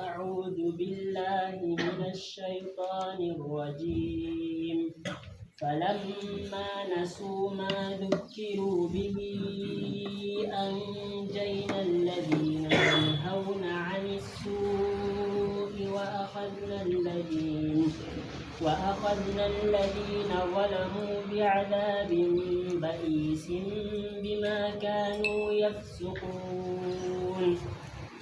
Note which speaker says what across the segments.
Speaker 1: أعوذ بالله من الشيطان الرجيم فلما نسوا ما ذكروا به أنجينا الذين ينهون عن السوء وأخذنا الذين ظلموا بعذاب بئيس بما كانوا يفسقون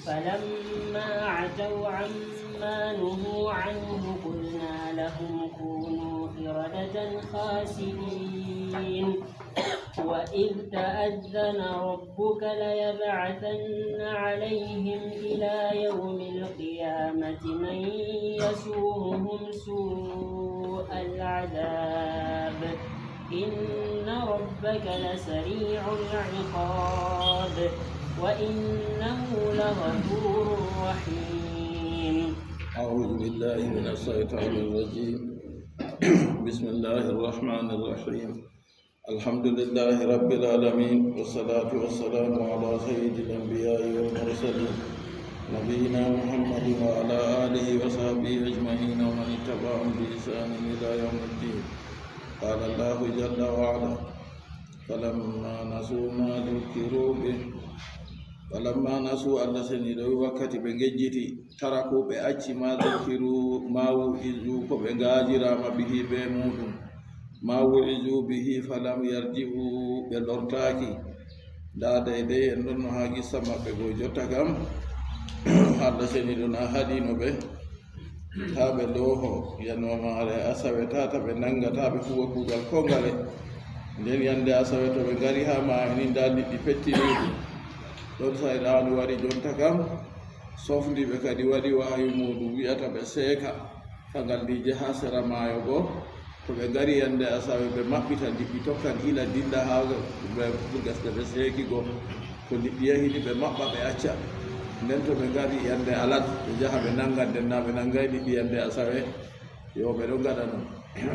Speaker 1: فلما عتوا عما نهوا عنه قلنا لهم كونوا قردة خاسئين وإذ تأذن ربك ليبعثن عليهم إلى يوم القيامة من يسومهم سوء العذاب إن ربك لسريع العقاب وإنه لغفور رحيم.
Speaker 2: أعوذ بالله من الشيطان الرجيم. بسم الله الرحمن الرحيم. الحمد لله رب العالمين والصلاة والسلام على سيد الأنبياء والمرسلين نبينا محمد وعلى آله وصحبه أجمعين ومن اتبعهم بإحسان إلى يوم الدين. قال الله جل وعلا فلما نسوا ما ذكروا به فلما نسوا الله سنيدو وقت بنجيتي تركوا بأجي ما ذكروا ما وعظوا بنجاجرا ما به بمودم ما وعظوا به فلم يرجعوا بلورتاكي دا دايدي نون هاغي سما بغو جوتا كام الله سنيدو نا هادينو به taɓe looho yanwamaare asawe tata ɓe nangata ɓe huwa kuugal kongale nden yande asawe to ɓe ngari ha maayo ni nda liɗɗi pettiniɗi ɗon sa ɗanu waɗi jonta kam sofdiɓe kadi waɗi wayu muɗum wiyata ɓe seeka fangal dije ha sera maayo goo to ɓe ngari yande asawe ɓe maɓɓita liɗɗi tokkan ila dilla ha ɓe gasde ɓe seeki goo ko liɗɗi yahini ɓe maɓɓa ɓe acca nden to ɓe ngari yande alat ɓe jaha ɓe nanga nden na ɓe nangay ɗiɗi yande asawe yo ɓe ɗo gaɗa non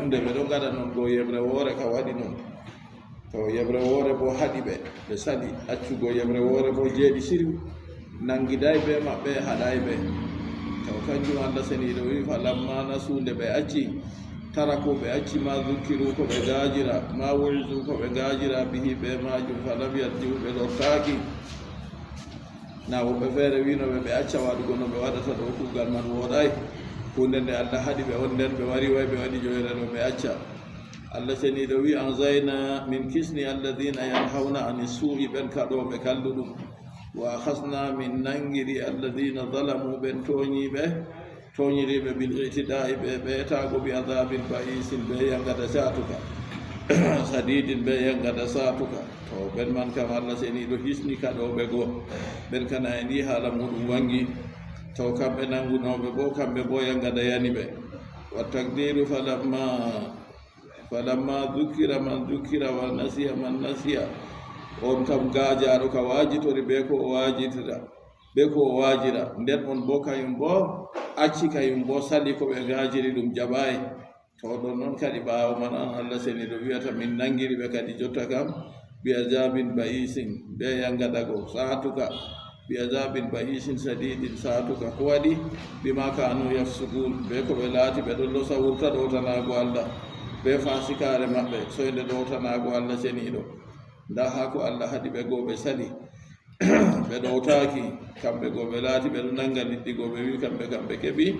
Speaker 2: nde ɓe ɗo gaɗa non go yeɓre woore ka waɗi non to yeɓre woore bo haɗi ɓe saɗi accugo yeɓre woore bo jeeɗi siriw nangiday ɓe maɓɓe haɗay ɓe to kanjum Allah seniɗo wi falamma nasu nde ɓe acci tara ko ɓe acci ma zukkiru ko ɓe gajira ma wulzu ko ɓe gajira bihi ɓe majum falam yarjiu ɓe lortaki na woɓɓe feere winoɓe ɓe acca waɗugo no ɓe waɗata ɗo kuugal man woɗay hunde nde Allah haɗi ɓe on nden ɓe wari way ɓe waɗi joyre ɗo ɓe acca Allah seniɗo wi anzayna min kisni alladina yanhawna ani suu'i ɓen kaɗoɓe kalluɗum wa akhasna min nangiri alladina zalamu ɓen toñiriɓe bil itida'i ɓe ɓeetago bi adabin ba'isin ɓe yangada satuka sadidin ɓe yangada satuka to ɓen man kam Allah seniɗo hisni kaɗoɓe goo ɓen kana en yi haala muɗum wangi taw kamɓe nangunoɓe bo kamɓe bo yangada yani ɓe wa takdiru falamma dhukira man dhukira wa nasiya man nasiya on kam gajaɗo ka wajitori ɓe ko o wajitira ɓe ko o wajira nden on bo kayum bo acci kayum bo sali ko ɓe gajiri ɗum jaɓayi to ɗon noon kadi ɓaawo man an Allah seniɗo wiyata min nangiri ɓe kadi jotta kam bi azabin ba'isin ɓe yangadago satuka bi azabin ba'isin sadidin satuka ko waɗi bima kanu yafsukun ɓe ko ɓe laati ɓe ɗon losa wurta ɗowtanago Allah ɓe fasikare maɓɓe soyde ɗowtanago Allah seniɗo nda ha ko Allah haɗi ɓe goo ɓe sali ɓe ɗowtaki kamɓe goo ɓe laati ɓe ɗo nanga liɗɗi goo ɓe wi kamɓe keɓi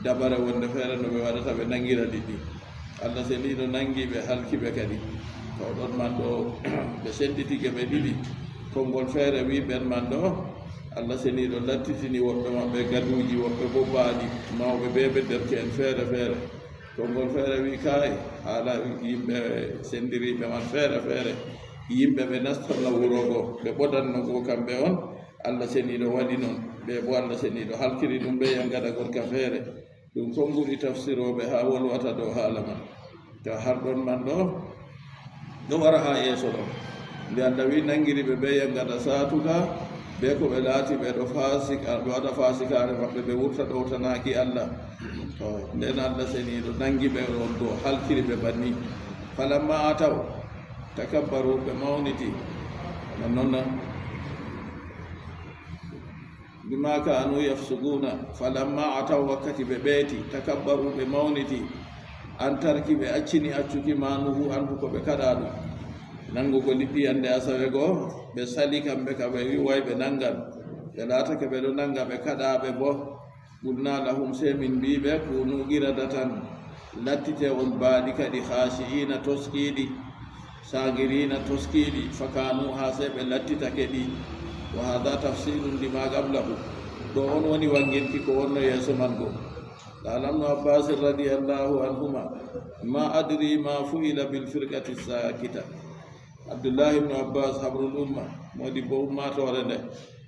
Speaker 2: dabare wonde feere no ɓe waɗata ɓe nangira liɗɗi Allah seniɗo nangi ɓe halkiɓe kadi to ɗon man ɗo ɓe senditike ɓe ɗiɗi konngol feere wi ɓen man ɗo Allah seniɗo lattitini woɓɓe maɓɓe gaduji woɓɓe bo baaɗi mawɓe ɓe ɓe derke en feere feere konngol feere wi kay haala yimɓe sendiriɓe man feere feere yimɓe ɓe nastonna wurogo ɓe ɓodannogo kamɓe on Allah seniɗo waɗi noon ɓe bo Allah seniɗo halkiri ɗum ɓe yangada gorka feere ɗum konnguri tafsiroɓe ha wolwata dow haala man to har ɗon man ɗo wara ha yeeso ɗo nde Allah wi nangiriɓe ɓe yangada satuka ɓe ko ɓe laati ɓe ɗo waɗa fasikare maɓɓe ɓe wurta ɗowtanaki Allah to nden Allah seniɗo nangi ɓe on ɗo halkiri ɓe banni falamma ataw takabbaru ɓe mawniti nonnoon bima kanu yafsuguna falamma ataw wakkati ɓe ɓeeti takabbaru ɓe mawniti an tarki ɓe accini accuki manuhu anhu ko ɓe kaɗa ɗum nangugo liɗɗi yande asawe goo ɓe sali kamɓe ka ɓe wi way ɓe nangan ɓe laatake ɓe ɗo nanga ɓe kaɗaɓe bo qulna lahum se min mbiɓe kunu qiradatan lattite on baaɗi kadi khashiina toskiiɗi sagirina toskiiɗi fakanu ha se ɓe lattitake ɗi wa hada tafsiru ndima qablahu ɗo on woni wanginki ko wonno yeeso man go qala ibnu abbas radiallahu anhuma ma adri ma fu'ila bil firqati sakita abdullahi ibnu abbas habrul umma modi bo ummatore nde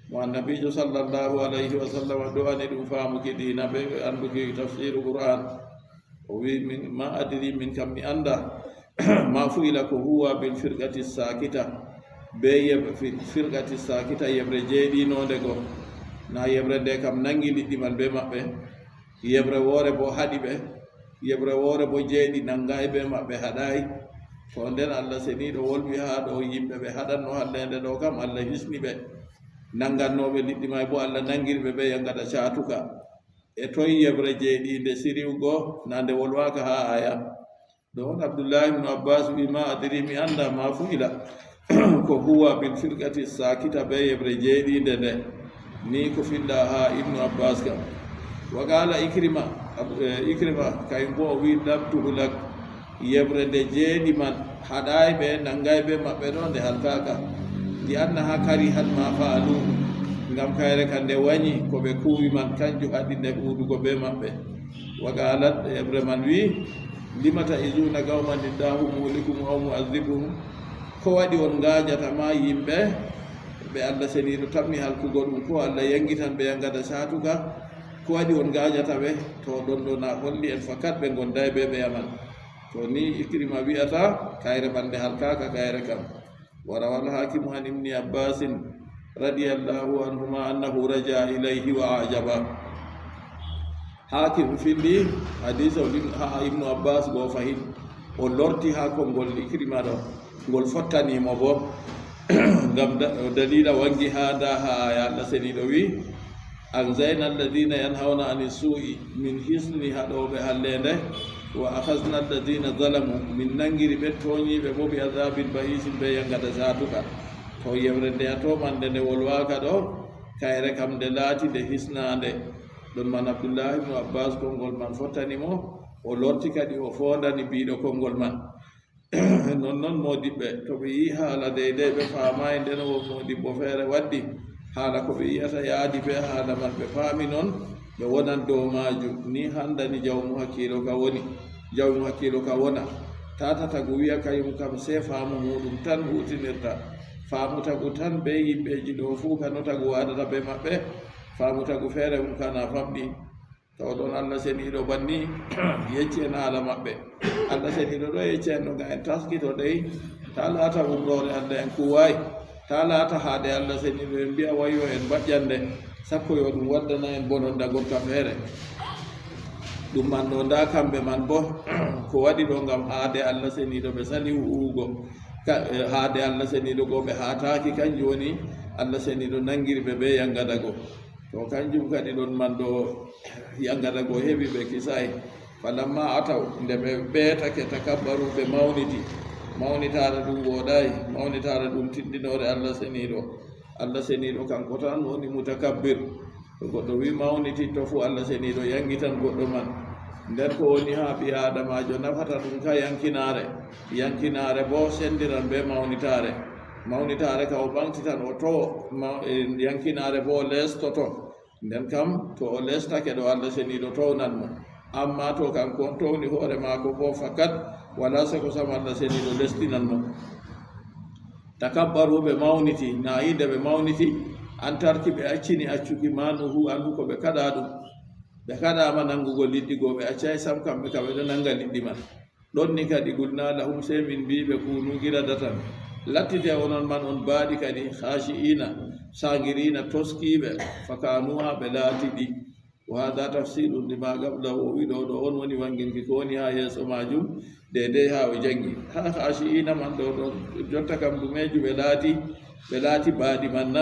Speaker 2: mo annabijo sallallahu alayhi wa sallam ɗo ani ɗum faamuki dina ɓe anduki tafsiru qur'an o wi min ma adri min kam mi anda ma fu'ila ko huwa bil firqati sakita be yeɓre firqati sakita yeɓre jeeɗinode go na yeɓre nde kam nangi liɗɗimal be maɓɓe yeɓre woore bo haɗi ɓe yeɓre woore bo jeeɗi nangayi be maɓɓe haɗayi to nden allah seniɗo wolwi ha ɗo yimɓe ɓe haɗanno hallende ɗo kam allah hisni ɓe nangannoɓe liɗɗi may bo allah nangirɓe ɓe yangaɗa catuka e toye yeɓre jeeɗinde siriwgo na nde wolwaka ha aya ɗo on abdoullahi ibnu abbas wi ma adiri mi anda ma fu'ila ko huwa bil firqati sakita be yeɓre jeeɗinde nde ni ko finɗa ha ibnu abbas kam wa qala ikrima kayum bo o wi labtuhu lak yeɓre nde jeeɗi man haɗayi ɓe nangayi ɓe maɓɓe ɗo nde halkaka ndi anna ha kari han ma faalu ngam kayre ka nde wañi ko ɓe kuwi man kanjum haɗi nde ɓuuɗugo be maɓɓe wa qalat yeɓre man wi limata izuna gawman illahu muhlikum aw mu'adhibuhum ko waɗi on ngajata ma yimɓe ɓe allah seniɗo tammi halkugo ɗum ko allah yangitan ɓe yangada satuka ko waɗi on ngajata ɓe to ɗon ɗo na holli en fakat ɓe gondayi ɓe ɓe yaman to ni ikrima wi'ata kayre ɓande halkaka kayre kam warawal hakimu an ibni abbasin radiallahu anhuma annahu raja ilayhi wa ajaba hakim filli hadise ha ibnu abbas go fahin o lorti ha konngol ikrima ɗo ngol fottanimo bo ngam dalila wangi hada ha aya allah seniɗo wi anzayna alladina yanhawna ani su'i min hisni haɗoɓe hallende wa akhazna alladina zalamu min nangiri ɓe toñiɓe bo bi adabin bahisin ɓe yangata satuka to yewre nde atomande nde wolwaka ɗo kayre kam nde laati nde hisnande ɗon man abdoullahi ibnu abbas konngol man fottanimo o lorti kadi o fondani mbiɗo konngol man non modiɓɓe to ɓe yi haala deydey ɓe faamayi nden o modibbo feere waddi haala ko ɓe yiyata yaadi ɓe haala man ɓe faami noon ɓe wonan dow majum ni handani jawmu hakkilo ka woni jawmu hakkilo ka wona tata tagu wiya kayum kam se faamu muɗum tan hutinirta faamu tagu tan be yimɓeji ɗo fuu kano tagu waɗata ɓe maɓɓe faamu tagu feere mum kana famɗi taw ɗon allah seniɗo banni yecci en haala maɓɓe allah seniɗo ɗo yecci en ɗo ga en taskito ɗey ta laata umrore allah en kuwayi ta laata haade allah seniɗo en mbiya wayo en mbaƴƴande sakko yo ɗum waddana en bononda gonka feere ɗum man ɗo nda kamɓe man bo ko waɗi ɗo ngam haade allah seniɗo ɓe sali huugo haade allah seniɗo go ɓe haataki kanjum woni allah seniɗo nangirɓe ɓe yangadago to kanjum kadi ɗon man ɗo yangadago heɓi ɓe kisayi falamma ataw nde ɓe ɓeetake takabbaru ɓe mawniti mawnitare ɗum woɗayi mawnitare ɗum tiɗɗinore allah seniɗo kanko tan woni mutakabbir to goɗɗo wi mawniti to fu allah seniɗo yangitan goɗɗo man nden ko woni ha ɓi adamajo nafata ɗum ka yankinare bo sendiran be mawnitare ka o ɓamtitan o to yankinare bo o lestoto nden kam to o lestake ɗo allah seniɗo townan mo amma to kanko on towni hoore maako bo fakat wala seko sam allah seniɗo lestinan mo takabbaru ɓe mawniti na yinde ɓe mawniti an tarki ɓe accini accuki manuhu anhu ko ɓe kaɗa ɗum ɓe kaɗama nangugo liɗɗi go ɓe accay sam kamɓe ka ɓe ɗo nanga liɗɗi man ɗon ni kadi gulna lahum se min mbiɓe kunu giradatan lattite onon man on baaɗi kadi khashi'ina sagirina toskiɓe fakanuha ɓe laatiɗi wa hada tafsiru ndima gabla o wiɗo ɗo on woni wanginki ko woni ha yeeso majum dedei ha o jangi ha khashi'ina man ɗo ɗo jotta kam ɗumeju ɓe laati baaɗi man na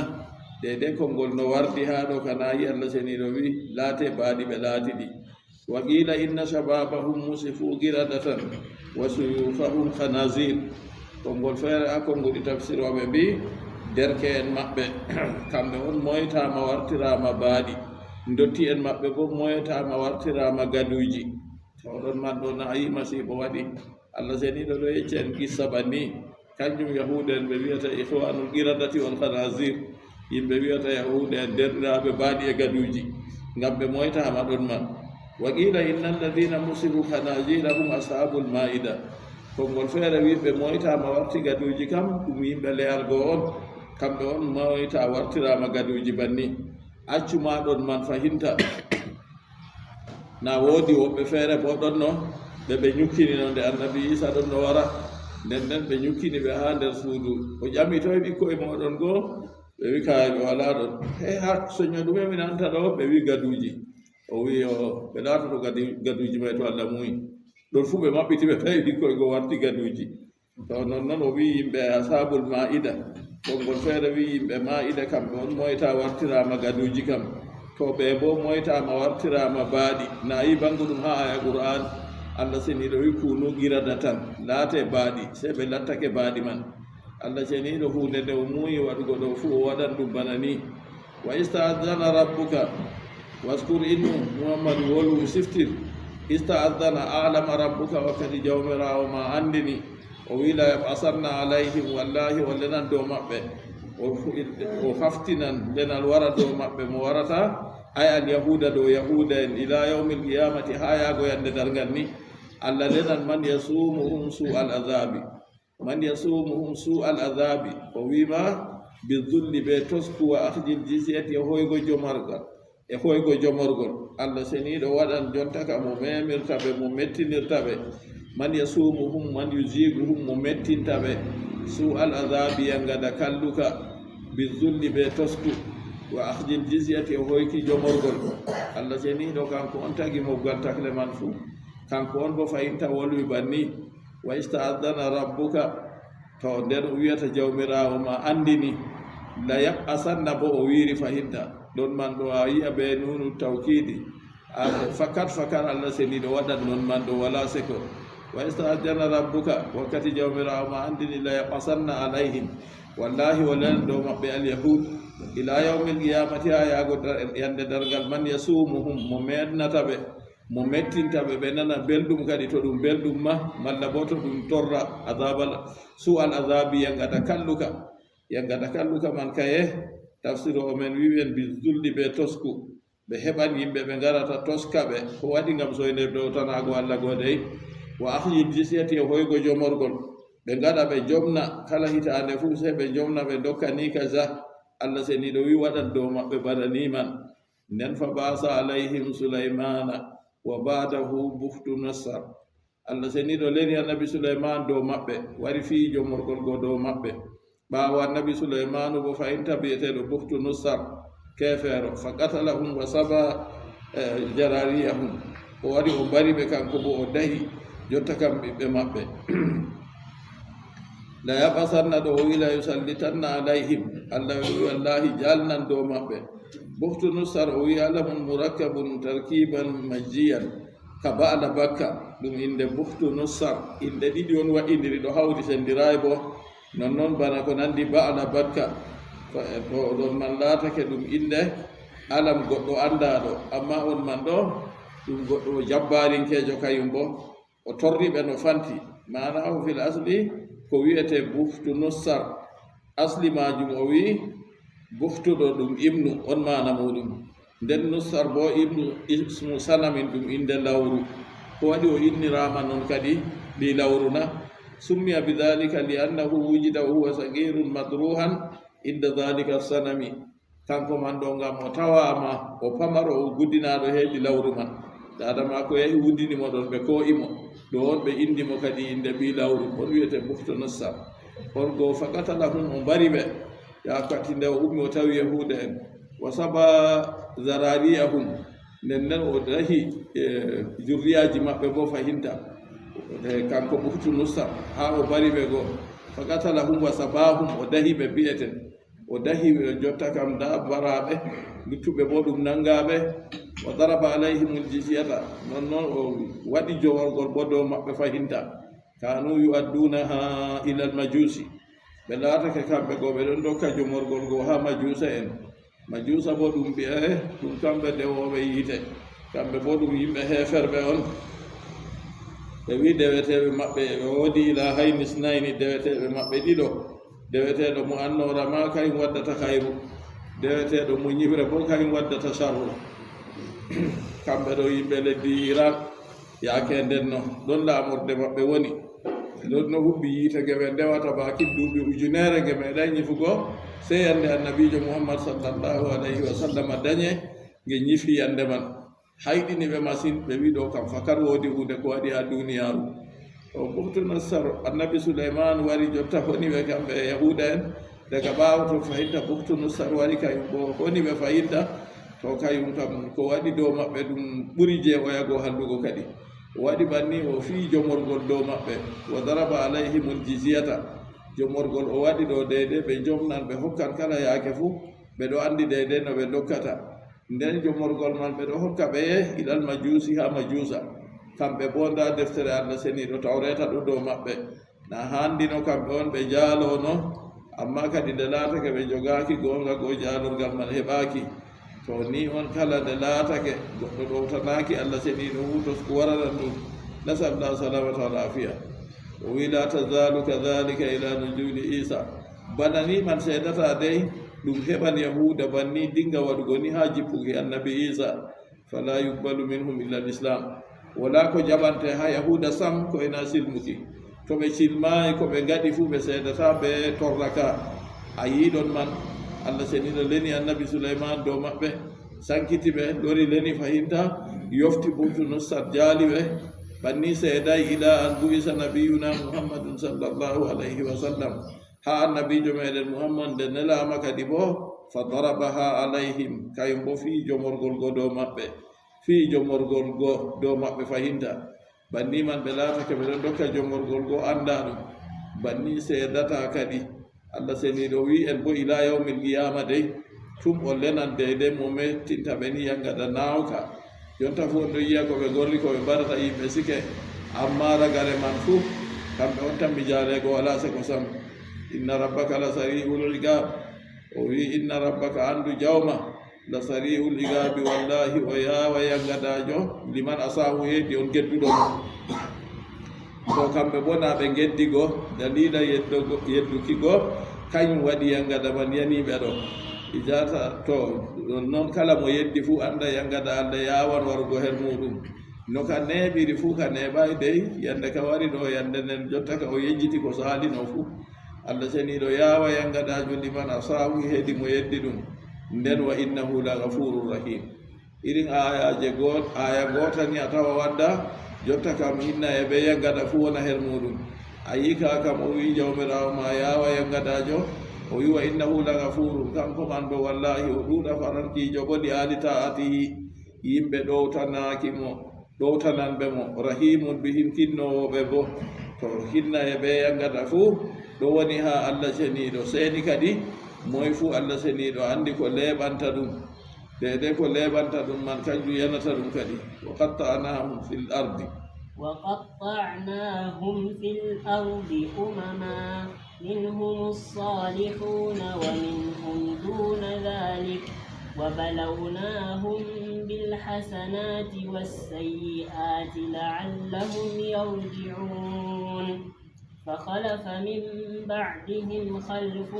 Speaker 2: dede konngol no wardi haa ɗo kana yi Allah seniiɗo wi laate baadi ɓe laati ɗi wa qila inna shababahum musifu giradatan wa suyufahum khanazir konngol feere a konngol ɗi tafsiroɓe mbi derke en maɓɓe kamɓe on moytama wartirama baadi dotti en maɓɓe bo moytama wartirama gaduji oɗon man ɗo na yi masibo waɗi Allah seniɗo ɗo yecce en qissa banni kanjum yahude en ɓe wiyata ihwanul qiradati wal khanazir yimɓe wiyata yahude en derɗiraɓe baadi e gaduji ngam ɓe moytama ɗon man wa qila inna alladina musibu khanazira hum ashabul maida konngol feere wi ɓe moytama warti gaduji kam ɗum yimɓe leyal goo on kamɓe on moyta wartirama gaduji banni accumaɗon man fahinta na woodi woɓɓe feere bo ɗon no ɓe ñukkini no nde annabi isa ɗon no wara nden nden ɓe ñukkini ɓe ha nder suudu o ƴamitoye ɓikkoye moɗon goo ɓe wi kaye ɓe wala ɗon he ha soño ɗume mi nanta ɗo ɓe wi gaduji o wi o ɓe laatoto gaduji may to Allah muyi ɗon fuu ɓe maɓɓiti ɓe tawi ɓikkoye goo warti gaduji to nonnoon o wi yimɓe ashabul maida konngol feere wi yimɓe maida kamɓe on moyta wartirama gaduji kam to ɓe bo moytama wartirama baaɗi na yi bangu ɗum ha aya qur'an Allah seniɗo wi kunu girada tan laate baaɗi se ɓe lattake baaɗi man Allah seniɗo hunde nde o muuyi waɗugo ɗo fuu o waɗan ɗum bana ni wa ista'adana rabbuka waskur innu muhammadu wolu siftir ista'adana alama rabbuka wakkati jawmirawo ma andini o wila yabasanna alayhim wallahi o lenan dow maɓɓe o haftinan lenal wara dow maɓɓe mo warata ay al yahuda dow yahuda en ila yawmil qiyamati ha yaago yande dargal ni Allah lenan man yasumuhum su al azabi o wima bizulli ɓe tosku wa ahdil jizyati e hoygo jomorgol Allah seniɗo waɗan jontaka mo memirta ɓe mo mettinirta ɓe man yasumuhum man yuziguhum mo mettinta ɓe su al azabi yangada kalluka bizulli ɓe tosku wa ahdil jizyati e hoyki jomorgol Allah seniɗo kanko on tagi moggal takle man fuu kanko on bo fayinta wolwi banni wa ista'adana rabbuka to nden o wiyata jawmirawo ma andini la yabasanna bo o wiiri fahinta ɗon man ɗo a yi'a ɓe nunu tawkidi fakat Allah seniɗo waɗat non man ɗo wala seko wa ista'adana rabbuka wakkati jawmirawo ma andini la yabasanna alayhim wallahi walan ɗo maɓɓe alyahud ila yawmil qiyamati ha yaago yande dargal man yasumuhum mo mennata ɓe mo mettinta ɓe nana belɗum kadi to ɗum belɗum ma malla bo to ɗum torra azabal su al azabi yangata kalluka man kaye tafsir o men wiwen bi zulli ɓe tosku ɓe heɓan yimɓe ɓe garata toska ɓe ko waɗi ngam soyde ɗowtanago Allah godey wa ahyil jisyati e hoygo jomorgol ɓe gaɗa ɓe jomna kala hitande fuu se ɓe jomna ɓe dokka ni kaza Allah seniɗo wi waɗat dow maɓɓe bana ni man nden fa basa alayhim sulaymana wa ba'dahu buhtu nassar Allah seniɗo leni annabi Sulaiman dow maɓɓe wari fi jomorgol go dow maɓɓe ɓaawo annabi Sulaimanu bo fayinta biyeteɗo buhtu nassar kefeero fa qatalahum wa saba jarariyahum o wari o mbari ɓe kanko bo o dahi jotta kam ɓiɓɓe maɓɓe la yabasanna ɗo o wila yusallitanna alayhim Allah wi wallahi jalnan dow maɓɓe buhtu nassar o wi alamun murakkabun tarkiban majjiyan ka ba'da bakka ɗum inde buhtu nassar inde ɗiɗi on waɗindiri ɗo hawri sendirayi bo nonnoon bana ko nandi ba'da bakka to ɗon man laatake ɗum inde alam goɗɗo andaɗo amma on man ɗo ɗum goɗɗo jabbarinkejo kayum bo o torriɓe no fanti manahu fil asli ko wiyete buhtu nassar asli majum o wi buhtuɗo ɗum ibnu on mana muɗum nden nassar bo ibnu ismu sanamin ɗum inde lawru ko waɗi o innirama noon kadi ɗi lawruna summiya bidhalika li annahu wujida huwa sagirun madruhan inda dhalika sanami kanko man ɗo ngam o tawama o pamaro o guddinaɗo heedi lawru man dadama ko yahi wuddinimo ɗon ɓe ko'imo ɗo on ɓe indimo kadi inde ɓi lawru on wiyete buhtu nassar on go faqatalahum o mbari ɓe yakati nde o ummi o tawi yahude en wa saba zarariyahum nden o dahi jurriyaji maɓɓe bo fahinta kanko buhtu nassar ha o mbari ɓe go faqatalahum wa sabahum o dahi ɓe biyeten o dahi jotta kam dabbaraɓe luttuɓe bo ɗum nangaɓe wa daraba alayhimul jizyata non noon o waɗi joworgol bo dow maɓɓe fahinta kanu yuaddunaha ila al majusi ɓe laatake kamɓe go ɓe ɗon dokka jomorgol go ha majusa en majusa bo ɗum ɓiye ɗum kamɓe dewoɓe yiite kamɓe bo ɗum yimɓe heferɓe on ɓe wi deweteɓe maɓɓe ɓe woodi ila haynis nayni deweteɓe maɓɓe ɗiɗo deweteɗo mo annora ma kayum waddata kayru deweteɗo mo ñibre bo kayum waddata sarru kamɓe ɗo yimɓe leddi iran yaake nden no ɗon laamorde maɓɓe woni ɗon no huɓɓi yiitege ɓe ndewata baki duuɓi ujunere ge meeɗay ñifugo sey yande annabijo muhammad sallllahu alayhi wa sallam dañe ge ñifi yande man hayɗini ɓe masine ɓe wi ɗo kam fakat woodi hunde ko waɗi ha duniyaru o buktunassar annabi souleyman wari jotta honi ɓe kamɓe yahuda en daga ɓaawa to fahinta buktunassar wari kayum bo honi ɓe fahinta to kayum kam ko waɗi dow maɓɓe ɗum ɓuri jeeɓoyago hallugo kadi o waɗi banni o fii jomorgol dow maɓɓe wa daraba alayhimul jizyata jomorgol o waɗi ɗo deydey ɓe jomnan ɓe hokkan kala yaake fuu ɓe ɗo anndi deydey no ɓe dokkata nden jomorgol man ɓe ɗo hokka ɓe ilal majusi ha majusa kamɓe bo nda deftere allah seniɗo tawreta ɗo dow maɓɓe na handino kamɓe on ɓe jaalono amma kadi nde laatake ɓe jogaaki goonga go jaalorgal man heɓaaki to ni on kala nde laatake goɗɗo ɗowtanaaki allah seniɗo hutos ko waranan ɗum nasallah salamata wal afiya o wi la tazalu kadhalika ila nujuli isa bana ni man seedata dey ɗum heɓan yahuda banni dinga waɗugo ni ha jippuki annabi isa fala yuqbalu minhum illa l islam wala ko jaɓante ha yahuda sam ko ena silmuki to ɓe cilmayi ko ɓe gaɗi fuu ɓe seedata ɓe torraka a yiɗon man allah seniɗo leni annabi souleyman dow maɓɓe sankiti ɓe lori leni fahinta yofti buktunassar jaali ɓe banni seeday ila an bu'isa nabiyuna muhammadun sallllahu alayhi wa sallam ha annabijo meɗen muhammad nde nelama kadi bo fa darabaha alayhim kayum bo fii jomorgol go dow maɓɓe fii jomorgol go dow maɓɓe fahinta banni man ɓe laatake ɓe ɗon dokka jomorgol go annda ɗum banni seedata kadi allah seniɗo wi en bo ila yawmil qiyama dey tum o lenan deydey mo mettinta ɓe ni yangaɗa nawka jonta fu on ɗo yiya ko ɓe golli ko ɓe mbaɗata yimɓe sike amma ragare man fuu kamɓe on tan mi jaalego wala seko sam inna rabbaka la sari'ul iqab o wi inna rabbaka andu jawma la sari'ul iqabi wallahi o yawa yangadajo liman asahu heddi on gedduɗo to kamɓe bona ɓe geddigo dalila yedduki go kañum waɗi yangada man yaniɓe ɗo ijata to noon kala mo yeddi fuu anda yangada allah yawan warugo her muɗum no ka neɓiri fuu ka neɓay dey yande ka wari ɗo yande nden jotta ka o yejjiti ko saalino fuu allah seniɗo yawa yangadajo liman asahu heedi mo yeddi ɗum nden wa innahu la gafurur rahim irin ayaje aya gotani a tawa wadda jotta kam hinna e ɓe yangada fuu wona her muɗum a yika kam o wi jawmirawo ma yawa yangadajo o wi wa innahu la gafurun kanko man ɗo wallahi o ɗuuɗa farantijo ɓoɗi ali taatihi yimɓe ɗowtananɓe mo rahimun bihim kinnowoɓe bo to hinna e ɓe yangada fuu ɗo woni ha allah seniɗo seeni kadi moye fuu allah seniɗo andi ko leɓanta ɗum dede ko leɓanta ɗum man kanjum yanata ɗum kadi wa qatta'nahum fil ardi
Speaker 1: وقطعناهم في الأرض أمما منهم الصالحون ومنهم دون ذلك وبلوناهم بالحسنات والسيئات لعلهم يرجعون فخلف من بعدهم خلف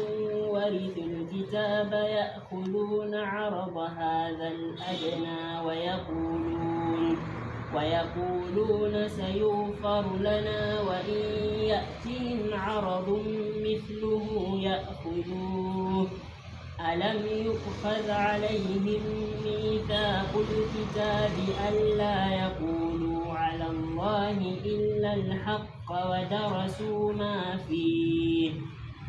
Speaker 1: ورثوا الكتاب يأخذون عرض هذا الأدنى ويقولون سيغفر لنا وإن يأتهم عرض مثله يأخذوه ألم يؤخذ عليهم ميثاق الكتاب ألا يقولوا على الله إلا الحق ودرسوا ما فيه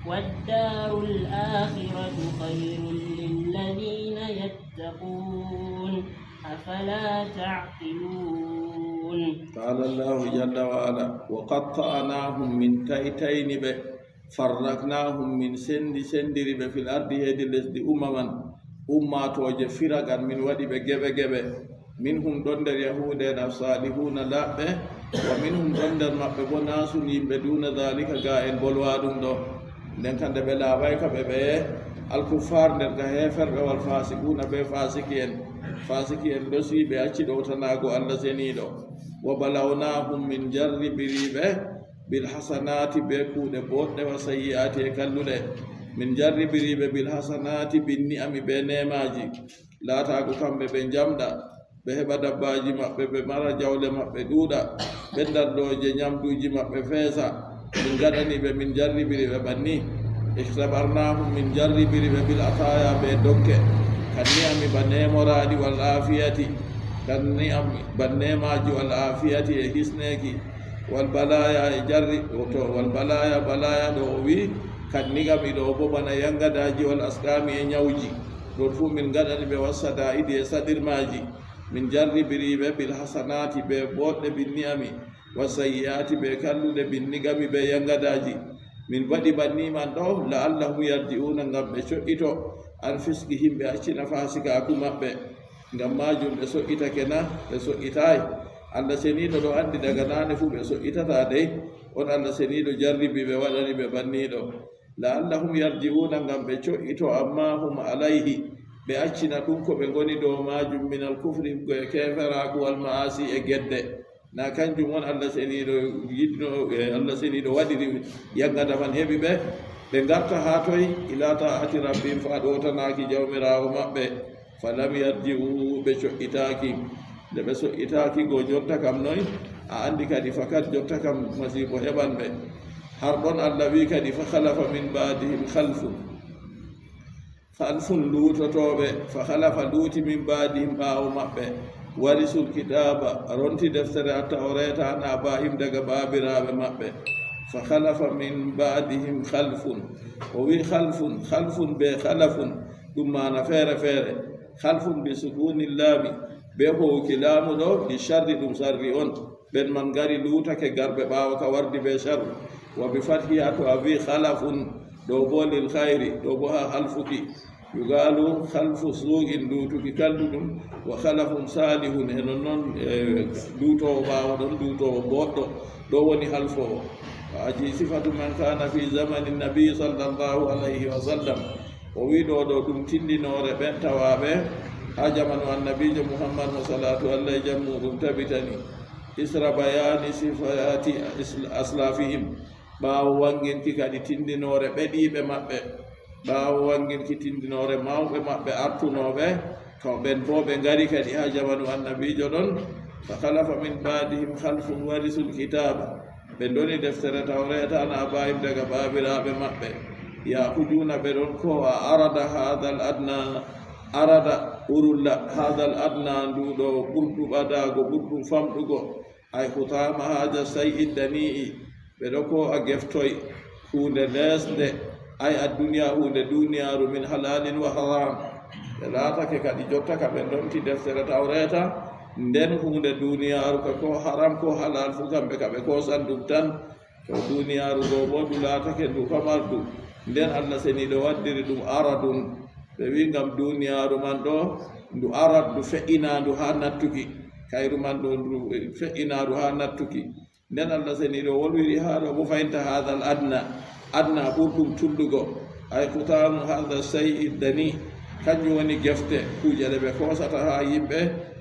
Speaker 1: والدار الآخرة خير للذين يتقون أفلا تعقلون
Speaker 2: قال الله جل وعلا وقطعناهم من تيتين به farraknahum min sendiri ɓe fil ardi hedi lesdi ummatoje firagan min waɗi ɓe geɓe minhum ɗon nder yahude en salihuna laɓɓe wa minhum ɗon nder maɓɓe bo nasun yimɓe duna dalika ga en bolwa ɗum ɗo nden kande ɓe laaɓay ka ɓe alkuffar nder ka heferɓe wal fasikuna ɓe fasiki en ɗo si ɓe acci ɗowtanago allah seniɗo wa balawnahum min jarribiriɓe bil hasanati be kuuɗe boɗɗe wa sayyi'ati e kalluɗe min jarribiriɓe bil hasanati bin ni'ami be nemaji laatago kamɓe ɓe jamɗa ɓe heɓa dabbaji maɓɓe ɓe mara jawle maɓɓe ɗuuɗa ɓe darɗoje ñamduji maɓɓe feesa min gaɗaniɓe min jarribiriɓe ɓanni ihtabarnahum min jarribiriɓe bil ataya ɓe donke kan ni'ami ba nemoraɗi wal afiyati kan ni'ami ba nemaji wal afiyati e hisneki wal balaya e jarri to wal balaya ɗo o wi kan nigami ɗo bo bana yangadaji wal askami e ñawji ɗon fuu min gaɗani ɓe wassada idi e saɗirmaji min jarribiriɓe bil hasanati ɓe boɗɗe bin ni'ami wa sayyiati ɓe kalluɗe bin nigami ɓe yangadaji min waɗi banniman ɗo la allahum yarji'una ngam ɓe co'ito an fiski himɓe accina fasikaku maɓɓe ngam majum ɓe so'itake na ɓe so'itayi allah seniɗo ɗo andi daga nane fuu ɓe so'itata dey on allah seniɗo jarribi ɓe waɗani ɓe banniɗo la allahum yarji'una ngam ɓe co'ito amma hum alayhi ɓe accina ɗum ko ɓe goni dow majum min al kufri e keferaku wal ma'asi e gedde na kanjum on allah seniɗo yiɗno allah seniɗo waɗiri yangada man heɓi ɓe garta ha toy ila ta'ati rabbihim fa ɗotanaki jawmirawo maɓɓe falam yarji'u ɓe co'itaki nde ɓe so'itaki go jotta kam noy a andi kadi fakat jotta kam masibo heɓan ɓe har ɗon allah wi kadi fa halafa min ba'dihim khalfun luutotoɓe fa halafa luuti min ba'dihim ɓaawo maɓɓe warisul kitaba ronti deftere a tawreta na bahim daga babiraɓe maɓɓe fa halafa min ba'dihim khalfun o wi khalfun be khalafun ɗum mana feere khalfun bi sukuni laami be howki laamu ɗo ɗi sharri ɗum sarri on ɓen man gari luutake garɓe ɓaawo ka wardi be sharru wa bi fathiha to a wi khalafun ɗo bo lil khayri ɗo bo ha halfuki yugalu khalfu suu'in luutuki kalluɗum wa khalafun salihun e nonnoon luutowo ɓaawo ɗon luutowo boɗɗo ɗo woni halfowo wa aji sifatu man kana fi zamani nabi sallallahu alayhi wa sallam o wi ɗo ɗum tindinore ɓen tawaɓe ha jamanu annabijo muhammad salatu allah jam muɗum tabitani isra bayani sifati aslafihim ɓaawo wanginki kadi tindinore ɓeɗiɓe maɓɓe ɓaawo wanginki tindinore mawɓe maɓɓe artunoɓe to ɓen bo ɓe ngari kadi ha jamanu annabijo ɗon fa halafa min ba'dihim khalfun warisul kitaba ɓe doni deftere tawreta na bayim daga babiraɓe maɓɓe yahuduna ɓe ɗon ko a arada hadal adna arada urulla hadal adna nduɗo ɓurɗu ɓadago ɓurɗum famɗugo ay hutama haja say'id dani'i ɓe ɗo ko a geftoy hunde lesde ay adduniya hunde duniyaru min halalin wa haram ɓe laatake kadi jotta ka ɓe donti deftere tawreta nden hunde duniyaru ka ko haram ko halal fu kamɓe ka ɓe kosan ɗum tan to duniyaru go bo du laatake ndu famardu nden allah seniɗo waddiri ɗum aradun ɓe wi ngam duniyaru man ɗo ndu arad ndu fe'inandu ha nattuki kayru man ɗo ndu fe'inandu ha nattuki nden allah seniɗo wolwiri ha ɗo bo fayinta hadal adna ɓurɗum tullugo ay kutamu hada say'i dani kanjum woni gefte kuje ɗe ɓe kosata ha yimɓe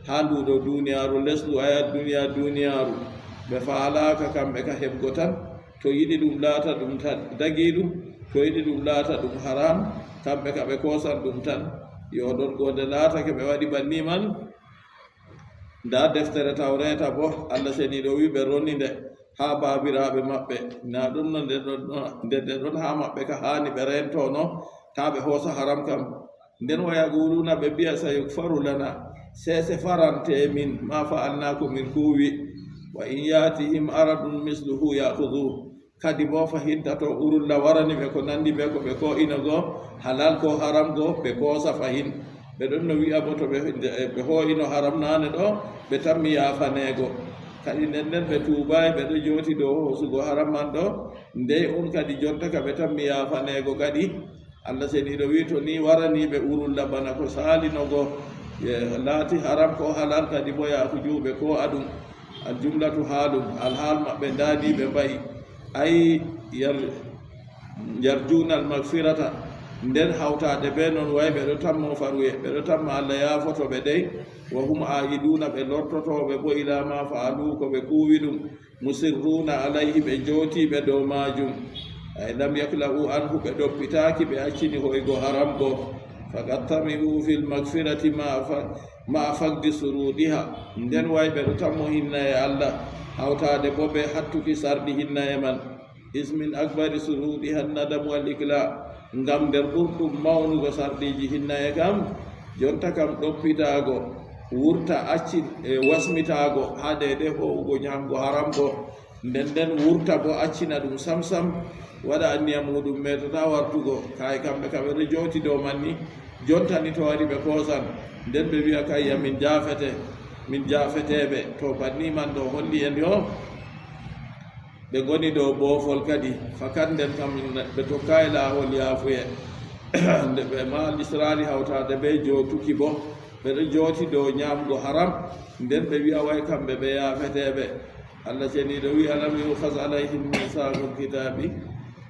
Speaker 2: ha nduɗo duniyaru lesɗu aya duniyaru ɓe faalaka kamɓe ka heɓgo tan to yiɗi ɗum laata ɗum dagi ɗum to yiɗi ɗum laata ɗum haram kamɓe ka ɓe kosan ɗum tan yo ɗon gode laatake ɓe waɗi banni man nda deftere tawreta bo allah seniɗo wi ɓe ronni nde ha babiraɓe maɓɓe na ɗum no nde ɗon ha maɓɓe ka hani ɓe rentono ta ɓe hoosa haram kam nden wayaguluna ɓe mbiya sa yukfaru lana sese farante min ma fa'alnako min kuwi wa in yatihim aradun misluhu ya'khudhu kadi bo fahinta to urulla warani ɓe ko nandi ɓe ko ɓe ko ina go halal ko haram go ɓe koosa fahin ɓe ɗon no wi'a bo to ɓe hoyino haram nane ɗo ɓe tammi yafanego kadi nden ɓe tuubayi ɓeɗo joti dow hosugo haram man ɗo ndey on kadi jonta ka ɓe tammi yafanego kadi Allah seniɗo wi to ni waraniɓe urulla bana ko salinogo laati haram ko halal kadi bo yafujuɓe ko aɗum aljumlatu haalum alhaal maɓɓe ndaadiɓe mbayi ay yarjuna almagfirata nden hawtade ɓe noon way ɓeɗo tammo faruye ɓeɗo tamma Allah yafotoɓe ɗey wa hum aiduna ɓe lortotoɓe bo ila ma faalu ko ɓe kuwi ɗum musirruna alayhi ɓe jootiɓe dow majum ay lam yaklahu anhu ɓe ɗoppitaki ɓe accini hoygo haram go faqad tamiu fi lmagfirati ma fagdi surudiha nden way ɓeɗo tammo hinnaye Allah hawtade bo ɓe hattuki sarɗi hinnaye man ismin akbari surudiha nadamu wal ikla ngam nder ɓurɗum mawnugo sarɗiji hinnaye kam jonta kam ɗoppitago wurta acci wasmitago ha dede ho'ugo ñamgo haram go nden wurta bo accina ɗum samsam waɗa anniya muɗum metata wartugo kay kamɓe ka ɓeɗo joti dow manni jontani to wari ɓe koosan nden ɓe wiya kayya min jafeteɓe to banni man ɗo holli en yo ɓe goni dow boofol kadi fakat nden kam ɓe tokkayi laawol yaafuye nde ɓe ma l'israri hawtade ɓe jotuki bo ɓeɗo jooti dow ñamgo haram nden ɓe wiya way kamɓe ɓe yaafeteɓe Allah ceniɗo wi alam yuhas alayhim misaqul kitabi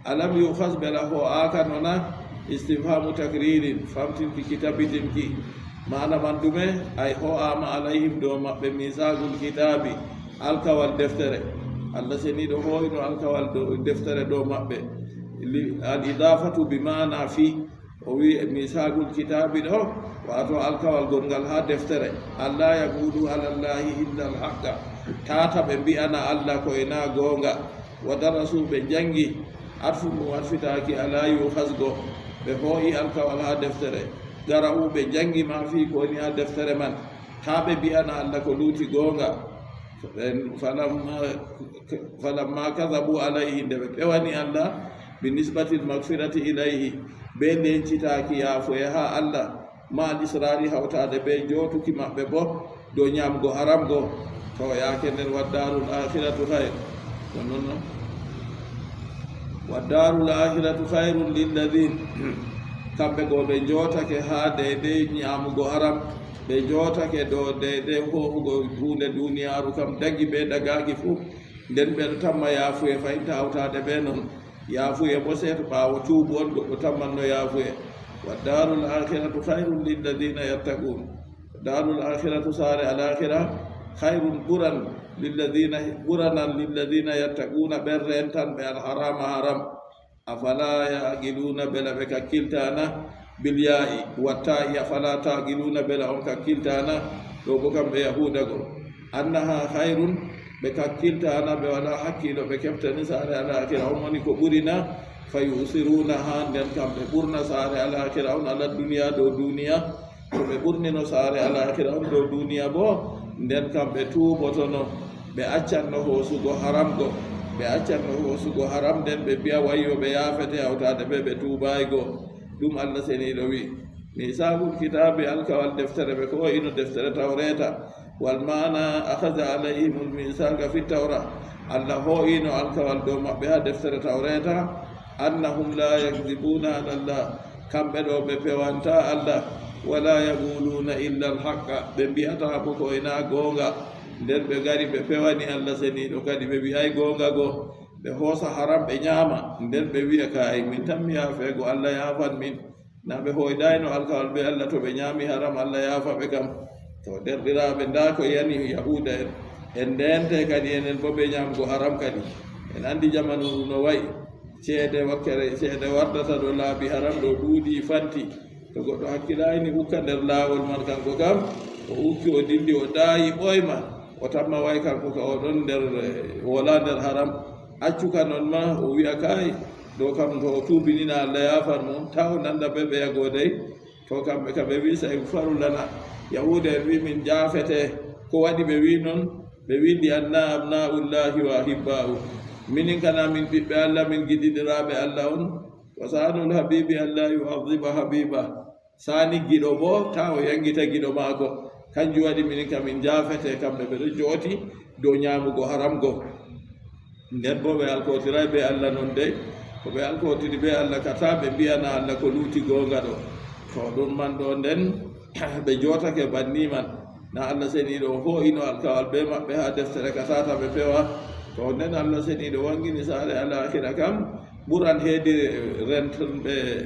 Speaker 2: alam yuhas ɓela ho aka nona istifhamu takririn famtinki kitabitinki mana man ɗume ay ho ama alayhim dow maɓɓe misaqul kitabi alkawal deftere Allah seniɗo hoyno alkawal deftere dow maɓɓe al idafatu bi mana fi o wi misaqul kitabi ɗo wato alkawal gongal ha deftere Allah yaqulu ala llahi illa alhaqa tata ɓe mbi'ana Allah koyena gonga wa darasu ɓe jangi arfu ɗum warfitaki ala yuhasgo ɓe hooyi alkawal ha deftere gara'u ɓe jangi ma fi kowoni ha deftere man ta ɓe mbi'ana Allah ko luuti gonga falamma kadabu alayhi nde ɓe ɓewani Allah bi nisbati lmagfirati ilayhi ɓe lencitaki yaafoye ha Allah ma l'israri hawtade ɓe jotuki maɓɓe bo dow ñamgo haram go to yaake nden waddarul akhiratu hayr non noon waddarul akhiratu hayrun lilladin kamɓe go ɓe jotake ha deydey ñamugo haram ɓe jotake dow deydey hohugo hunde duniyaru kam dagi ɓe dagaki fuu nden ɓeɗo tamma yaafuye fayinta hawtade ɓe noon yaafuye bo seeto ɓawo tuubu on goɗɗo tammanno yaafuye waddarul akhiratu hayrun lilladina yattaqun darul akhiratu saare al akhira hayrun ɓuranan lilladina yattaquna ɓerren tan ɓe al harama haram afala yaqiluna bela ɓe kakkiltana bilya'i watta'i afala taqiluna bela on kakkiltana ɗo bo kam ɓe yahuda go annaha hayrun ɓe kakkiltana ɓe wala hakkilo ɓe keftani saare al akhira on woni ko ɓurina fayusiruna ha nden kam ɓe ɓurna saare al akhira on ala duniya dow duniya to ɓe ɓurnino saare al akhira on dow duniya bo nden kam ɓe tuubotono ɓe accanno hoosugo haram go ɓe accanno hoosugo haram nden ɓe mbiya wayyo ɓe yaafete hawtade ɓe ɓe tuubayi go ɗum Allah seniɗo wi misaqul kitabi alkawal deftere ɓe ko ino deftere tawreta wal mana akhadha alayhimul misaqa fi tawra Allah ho'ino alkawal dow maɓɓe ha deftere tawreta annahum la yakdibuna ala Allah kamɓe ɗo ɓe pewanta Allah wala yaquluna illa alhaqa ɓe mbiyata bo ko ena gonga nden ɓe gari ɓe pewani Allah seniɗo kadi ɓe wiyay gonga go ɓe hoosa haram ɓe ñaama nden ɓe wiya kay min tan mi yaafeego Allah yaafan min na ɓe hoydayno alkawal ɓe Allah to ɓe ñaami haram Allah yaafa ɓe kam to derɗiraaɓe nda ko yani yahuda en ndente kadi enen bo ɓe ñaamgo haram kadi en andi jamanu no wayi ceede wakkere ceede wardata ɗo laabi haram ɗo ɗuuɗi fanti to goɗɗo hakkilayni hukka nder laawol man kanko kam o hukki o dilli o ɗaayi ɓoyma o tamma way kanko ka oɗon nder wola nder haram accuka noon ma o wiya kay ɗo kam to o tuubinina Allah yaafan mo taw nanda ɓe ɓe yagodey to kamɓe ka ɓe wi sa faru lana yahuda en wi min jaafete ko waɗi ɓe wi noon ɓe windi anna abnaullahi wa ahibba'u minin kana min ɓiɓɓe Allah min giɗiɗiraɓe Allah on wa sanul habibi Allah yu'adhiba habiba sani giɗo bo ta o yangita giɗo maako kanjum waɗi minin kam min jaafete kamɓe ɓeɗo jooti dow ñaamugo haram go nden bo ɓe alkotiray ɓe Allah non de ko ɓe alkotiri ɓe Allah kata ɓe mbiyana Allah ko luuti gonga ɗo to ɗum man ɗo nden ɓe jootake banni man na Allah seniɗo ho'ino alkawal ɓe maɓɓe ha deftere katata ɓe pewa to nden Allah seniɗo wangini saare alahira kam ɓuran heedi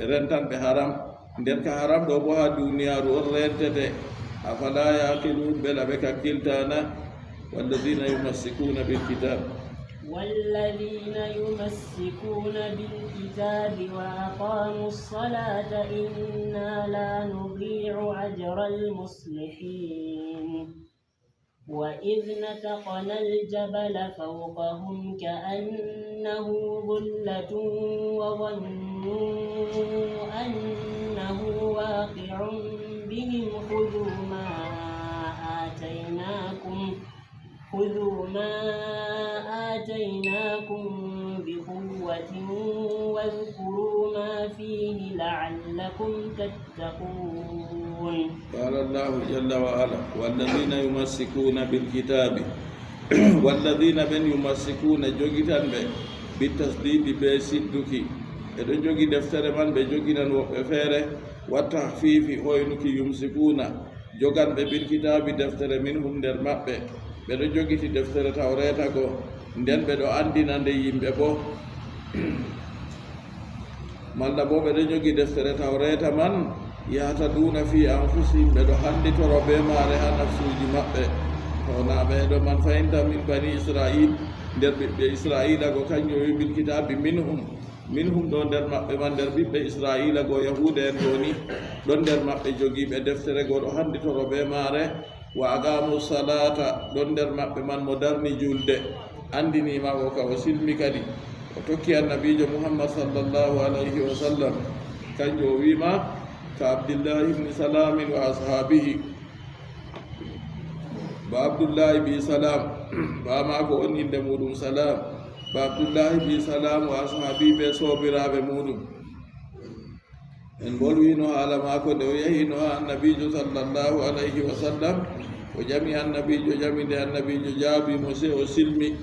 Speaker 2: rentanɓe haram nden ka haram ɗo bo ha duniyaru on rentete afala yaqilun bela ɓe kakkiltana walladina yumassikuna bilkitab
Speaker 1: والذين يمسكون بالكتاب وأقاموا الصلاة إنا لا نضيع أجر المصلحين وإذ نتقنا الجبل فوقهم كأنه ظلة وظنوا أنه واقع بهم خذوا ما آتيناكم بقوة واذكروا ما فيه لعلكم تتقون.
Speaker 2: قال الله جل وعلا والذين يمسكون بالكتاب والذين من يمسكون جوجتان بالتسديد بسدك eɗo jogi deftere man ɓe joginan woɓɓe feere wattahfifi hoynuki yumsikuna joganɓe bil kitabi deftere min hum nder maɓɓe ɓeɗo jogiti deftere tawreta go nden ɓeɗo andina nde yimɓe bo malla bo ɓeɗo jogi deftere tawreta man yahata duna fi anfusihim ɓeɗo handitoro be maare ha nafsuji maɓɓe to na ɓeɗo man fayinta min bani israil nder ɓiɓɓe israila go kanjum wi bil kitabi minhum ɗo nder maɓɓe man nder ɓiɓɓe israila go yahuda en ɗoni ɗon nder maɓɓe jogiiɓe deftere go ɗo handitoro be maare wa agamu salata ɗon nder maɓɓe man mo darni julde andinima o ka o silmi kadi o tokki annabijo muhammad sallllahu alayhi wa sallam kanjum o wima ka abdillahi ibni salamin wa ashabihi ba abdoullahi bi salam ba mako on inde muɗum salam ba abdoullahi bi salam wa ashabi ɓe sobiraɓe muɗum en bolwino haala mako nde o yahino ha annabijo sallllahu alayhi wa sallam o jami annabijo jami nde annabijo jaabimo se o silmi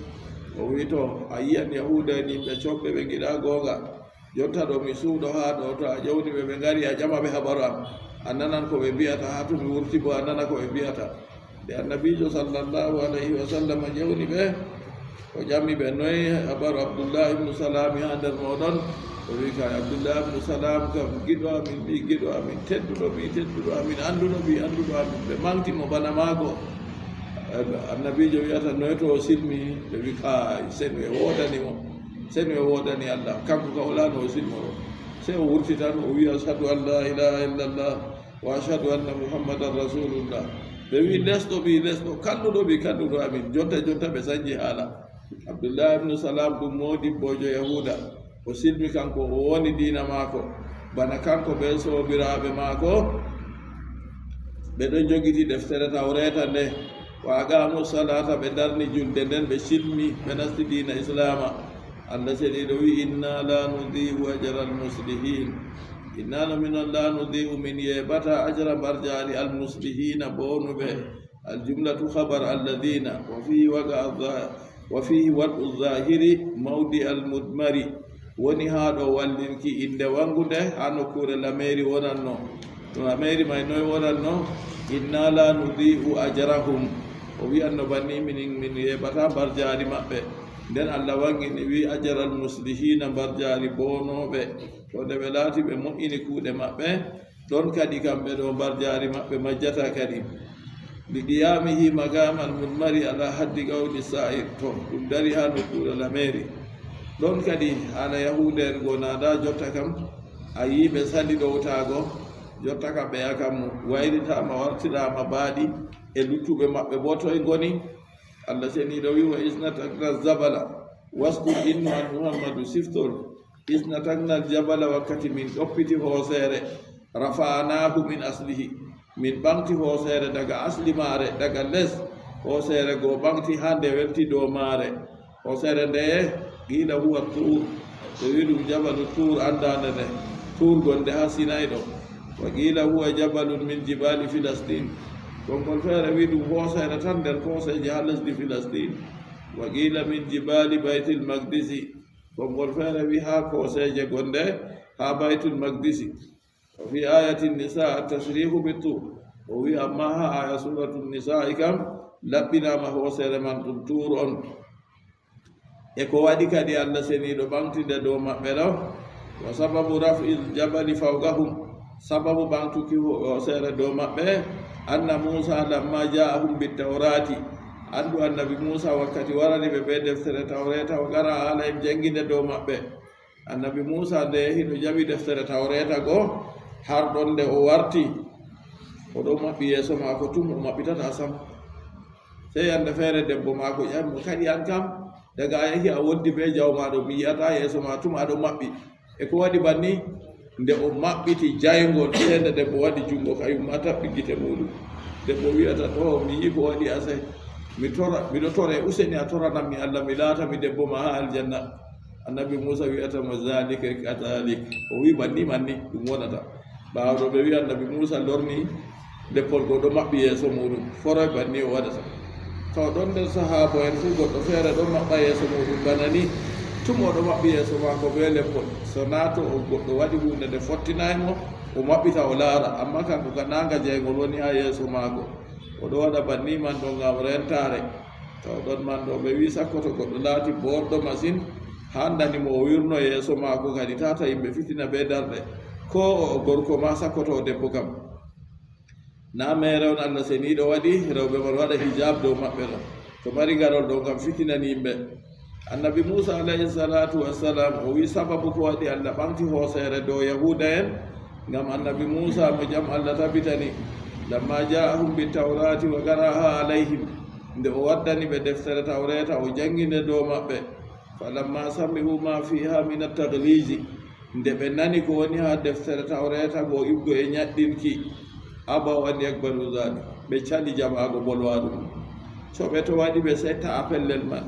Speaker 2: o wi to a yiyan yahuda en yimɓe coɓɓe ɓe giɗa gonga jotta ɗo mi suuɗo ha ɗo to a ƴewni ɓe ɓe ngari a ƴama ɓe habaru am a nanan ko ɓe mbiyata ha to mi wurti bo a nana ko ɓe mbiyata nde annabijo sallllahu alayhi wa sallam a ƴewni ɓe o ƴammi ɓe noyi habaru abdoullah ibnu salami ha nder moɗon o wi ka abdoullah ibnu salam kam giɗo amin ɓi giɗo amin tedduɗo amin anduɗo amin ɓe manti mo bana maago annabijo wiyata noyi to o silmi ɓe wi ka sen ɓe woɗani allah kanko ka olano o silmoro se o wurti tan o wi ashhadu an la ilaha illallah wa ashhadu anna muhammadan rasulullah ɓe wi lesɗo kalluɗo amin jonta ɓe sañji haala abdoullah ibnu salam ɗum modibbojo yahuda o silmi kanko o woni dina maako bana kanko ɓe sobiraɓe maako ɓeɗo jogiti deftere tawreta nde wa agamu salata ɓe darni julde nden ɓe silmi ɓe nasti dina islama allah seɗiɗo wi inna la nudiu ajra almuslihin innano minon la nudiu min yeɓata ajra barjari almuslihina bonuɓe aljumlatu habar alladina wa fihi waɗu zahiri mawdi almudmari woni ha ɗo wallirki inde wangude ha nokkure lameri wonanno no lameri may noy wonanno inna la nudiu ajrahum o wiyanno banni min yeɓata barjari maɓɓe nden allah wangini wi ajra almuslihina barjari bonoɓe to nde ɓe laati ɓe moƴƴini kuuɗe maɓɓe ɗon kadi kamɓe ɗo barjari maɓɓe majjata kadi li qiyamihi magama almudmari ala haddi gawli sa'ir to ɗum dari ha nokkure lameri ɗon kadi haala yahude en go nada jotta kam a yi ɓe sali ɗowtago jotta kam ɓe yakam wayritama wartirama baaɗi e luttuɓe maɓɓe bo toye goni allah seniɗo wi wa isnatakna zabala waskur innu an muhammadu siftol isnatakna jabala wakkati min ɗoppiti hoosere rafa'anahu min aslihi min ɓamti hoosere daga asli maare daga les hoosere go ɓamti ha nde welti dow maare hoosere ndeye qila huwa tour so wi ɗum jabalu tour andande nde tour gonde ha sinay ɗo wa qila huwa jabalun min jibali filastin konngol feere wi ɗum hooseere tan nder kooseeje haa lesdi Filastin wa qila min jibali baytil maqdisi konngol feere wi haa kooseeje gonɗe haa baytul maqdisi wa fi ayati nisa tasrihu bitur o wi amma haa aya suratu nisa'i kam laɓɓinaama hooseere man ɗum tuur on e ko waɗi kadi Allah seniiɗo ɓamtinde dow maɓɓe ɗo wa sababu raf'il jabali fawqahum sababu ɓamtuki hooseere dow maɓɓe anna Musa lamma ja'ahum bitawrati andu annabi Musa wakkati warani ɓe ɓe deftere tawreta o gara alayhim janginde dow maɓɓe annabi Musa nde yehi ɗo jaɓi deftere tawreta goo har ɗon nde o warti o ɗo maɓɓi yeeso maako tum o maɓɓitata sam sey yande feere debbo maako ƴammo kadi an kam daga a yehi a wondi be jawmaɗo mi yiyata yeeso ma tum aɗo maɓɓi e ko waɗi banni nde o maɓɓiti jaygol seende debbo waɗi junngo kayum ma taɓɓi gite muɗum debbo wiyata to mi yi ko waɗi ase miɗo tore useni a toranan mi Allah mi laata mi debbo ma ha aljanna annabi Musa wiyata mo zalika kadalik o wi banni manni ɗum wonata ɓaawɗo ɓe wi annabi Musa lorni leppol go ɗo maɓɓi yeeso muɗum foroy banni o waɗata to ɗon nder sahabo en fuu goɗɗo feere ɗon maɓɓa yeeso muɗum bana ni tum oɗo maɓɓi yeeso maako be leppol so naato o goɗɗo waɗi hunde nde fottinaymo o maɓɓita o laara amma kanko ka nanga jeygol woni ha yeeso maako oɗo waɗa banni man ɗo ngam rentare to ɗon man ɗo ɓe wi sakko to goɗɗo laati boɗɗo machine handanimo o wirno yeeso maako kadi tata yimɓe fitina be darɗe ko o gorko ma sakko to debbo kam na mere on Allah seniiɗo waɗi rewɓe man waɗa hijab dow maɓɓe ɗo to mari garol ɗo ngam fitinani yimɓe annabi Musa alayhi salatu wassalam o wi sababu ko waɗi Allah ɓamti hooseere dow yahuda en ngam annabi Musa mo jam Allah tabitani lamma ja'ahum bitawrati wa qaraha alayhim nde o waddani ɓe deftere tawreta o janginde dow maɓɓe falamma sami'u ma fiha min at-tagliji nde ɓe nani ko woni ha deftere tawreta go ibgo e ñaɗɗinki abaw an yakbalu zalik ɓe cali jaɓaago bolwa ɗum so ɓe to waɗi ɓe setta a pellel man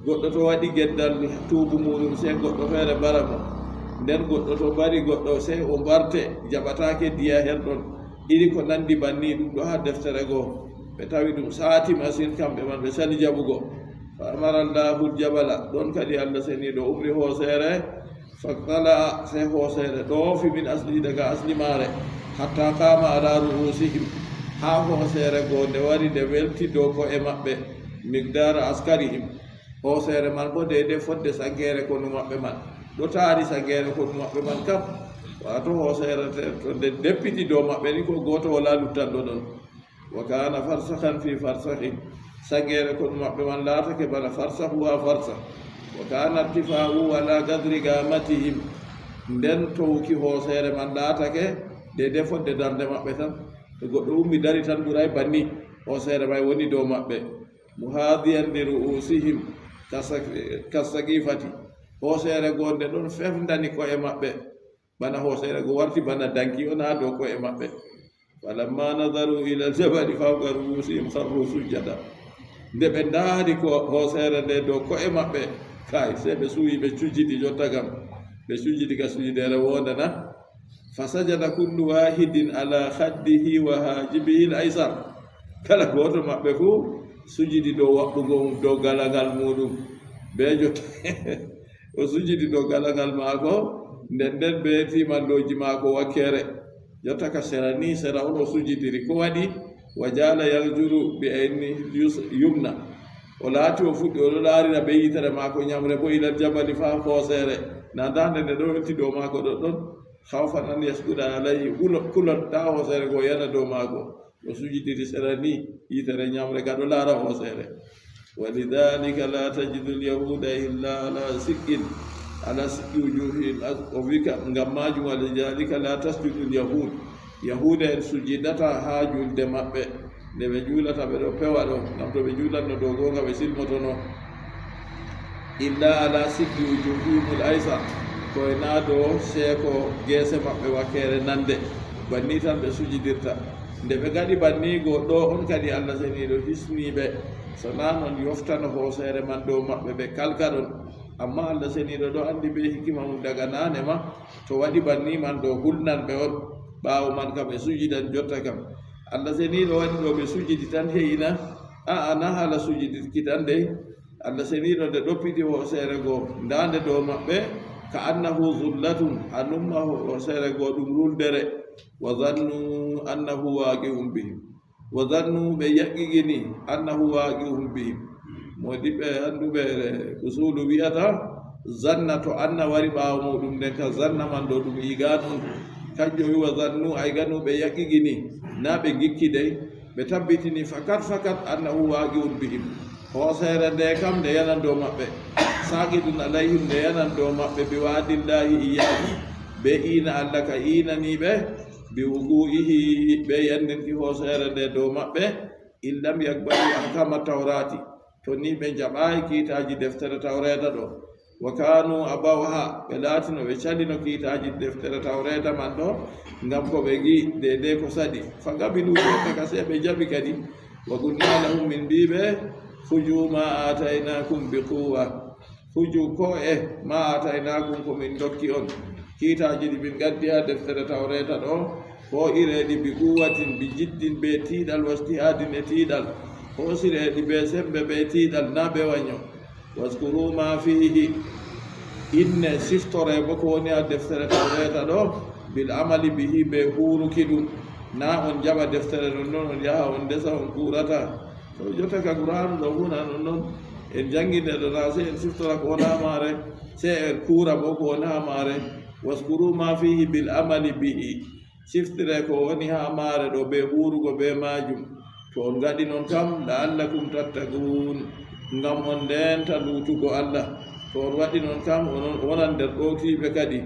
Speaker 2: goɗɗo to waɗi geddal tuubu muɗum sey goɗɗo feere bara mo nden goɗɗo to bari goɗɗo sey o mbarte jaɓatake diya hen ɗon iri ko nandi banni ɗum ɗo ha deftere goo ɓe tawi ɗum saati machine kamɓe man ɓe sali jaɓugo fa amara llahu jabala ɗon kadi Allah seniiɗo umri hooseere faktala sey hooseere ɗoofi min asli daga asli maare hatta qama ala ru'usihim ha hooseere goo nde wari nde welti dow ko e maɓɓe migdara askarihim hooseere man bo deydey fodde sangeere konu maɓɓe man ɗo taari sangeere konu maɓɓe man kam wato hooseere to nde deppiti dow maɓɓe ni ko gooto wala luttanɗo ɗon wa kana farsahan fi farsahin sangeere konu maɓɓe man laatake bana farsahu ha farsah wa kana irtifa'u ala gadri gamatihim nden towki hooseere man laatake deydey fodde darde maɓɓe tan to goɗɗo ummi dari tan ɓuray banni hooseere may woni dow maɓɓe muhadiyan li ru'usihim kasagifati hooseere goo nde ɗon fefdani ko'e maɓɓe bana hooseere go warti bana danki on ha dow ko'e maɓɓe falamma nadaru ila jabali fawqa ru'usihim kharru sujjada nde ɓe ndaari ko hooseere nde dow ko'e maɓɓe kay sey ɓe suuyi ɓe cujjidi jotta kam ɓe cujjidi ka sujudeere wondana fasajada kullu wahidin ala khaddihi wa hajibihi al-aysar kala gooto maɓɓe fuu sujidi dow waɓɓugo dow galangal muɗum be jotta o sujidi dow galangal maako nden be timandoji maako wakkere jotta ka sera ni sera on o sujidiri ko waɗi wa jala yaljuru bi ayni yumna o laati o fuɗɗi oɗo laarina ɓe yitere maako ñamre bo ilal jabali fa hooseere na dande nde ɗo welti dow maako ɗo ɗon hawfan an yaskuda alayhi kulot ta hooseere go yana dow maako o sujidiri sera ni yitere ñamre ga ɗo laara hooseere walidhalika la tajidu lyahuda illa ala sikkin wujuhihim o wika ngam majum walidhalika la tasjudu lyahud yahuda en sujidata ha julde maɓɓe nde ɓe juulata ɓe ɗo pewa ɗo ngam to ɓe juulatno dow gonga ɓe silmotono illa ala sikki wujuhihim al-aysar koye na dow seeko geese maɓɓe wakkere nande banni tan ɓe sujidirta nde ɓe gaɗi banni go ɗo on kadi Allah seniiɗo hisniɓe so na noon yoftano hooseere man dow maɓɓe ɓe kalka ɗon amma Allah seniiɗo ɗo anndi ɓe hikima mum daga naane ma to waɗi banni man dow hulnanɓe on ɓaawo man kam ɓe sujidan jotta kam Allah seniɗo waɗi ɗo ɓe sujidi tan heyina ana haala sujidi kitan de Allah seniɗo nde ɗoppiti hoosere goo ndande dow maɓɓe ka annahu zullatun hanumma hoosere goo ɗum ruldere wa zannu annahu waaqihum bihim wa zannu ɓe yaqqigini annahu waaqihum bihim modiɓɓe annduɓe usulu wiyata zanna to anna wari ɓaawo muɗum nden ka zanna man ɗo ɗum yiganun kanjum wiwa zannu ay ganu ɓe yaqqigini na ɓe gikki dey ɓe tabbitini fakat annahu waaqihum bihim hoosere nde kam nde yanan dow maɓɓe saqidun alayhim nde yanan dow maɓɓe bi waadillahi iyahu ɓe ina allah ka inaniɓe bi wugu'ihi ɓe yandinki hoosere nde dow maɓɓe in lam yakbali ahkama tawrati to ni ɓe jaɓayi kiitaji deftere tawreta ɗo wa kanu abawha ɓe laatino ɓe calino kiitaji deftere tawreta man ɗo ngam ko ɓe gi dede ko saɗi fa gabilu ɓe kase ɓe jaɓi kadi wa qulna lahum min mbiɓe fuju ma ataynakum bi quwa fuju ko ma ataynakum komin dokki on kiitaji ɗi min gaddi ha deftere tawreta ɗo ko ireɗi bi quwatin bi jiddin be tiiɗal wastihadin e tiiɗal hosireɗi be sembe be tiiɗal na ɓe waño waskuru ma fihi inne siftore bo ko woni ha deftere tawreta ɗo bil amali bihi be huruki ɗum na on jaɓa deftere ɗon noon on yaha on desa on kurata so jotta ka qur'anu ɗo huna non noon en jangguinde ɗo na se en siftora ko wona mare se en kura bo ko wona mare waskuru ma fihi bil amali bihi siftire ko woni ha mare ɗo be hurugo be majum to on gaɗi noon kam la'allakum tattaqun ngam on ndenta luutugo allah to on waɗi noon kam on wonan nder ɗowtiɓe kadi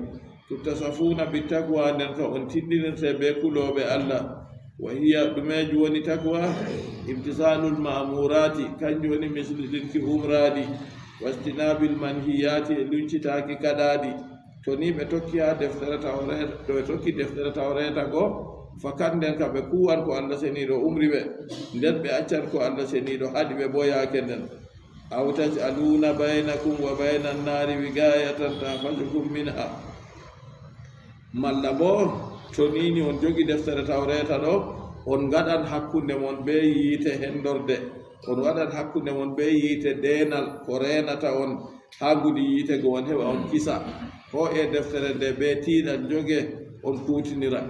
Speaker 2: tuttasafuna bi taqwa nden ka on tinɗinirte be kuloɓe allah wa hiya ɗumeji woni taqwa imtisalul ma'murati kanjum woni misliɗinki umradi wastinabil manhiyati e luncitaki kaɗaɗi to ni ɓe tokki ha deftere tawreta to ɓe tokki deftere tawreta go fakat nden ka ɓe kuwan ko allah seniɗo umri ɓe nden ɓe accan ko allah seniɗo haɗi ɓe bo yaake nden aw tajaluna baynakum wa bayna annari wigayatan tafajukum minha malla bo to nini on jogi deftere tawreta ɗo on gaɗan hakkunde mon be yiite hendorde on waɗan hakkunde mon be yiite denal ko renata on ha gudi yiite go on heɓa on kisa ho e deftere nde be tiiɗan joge on kutinira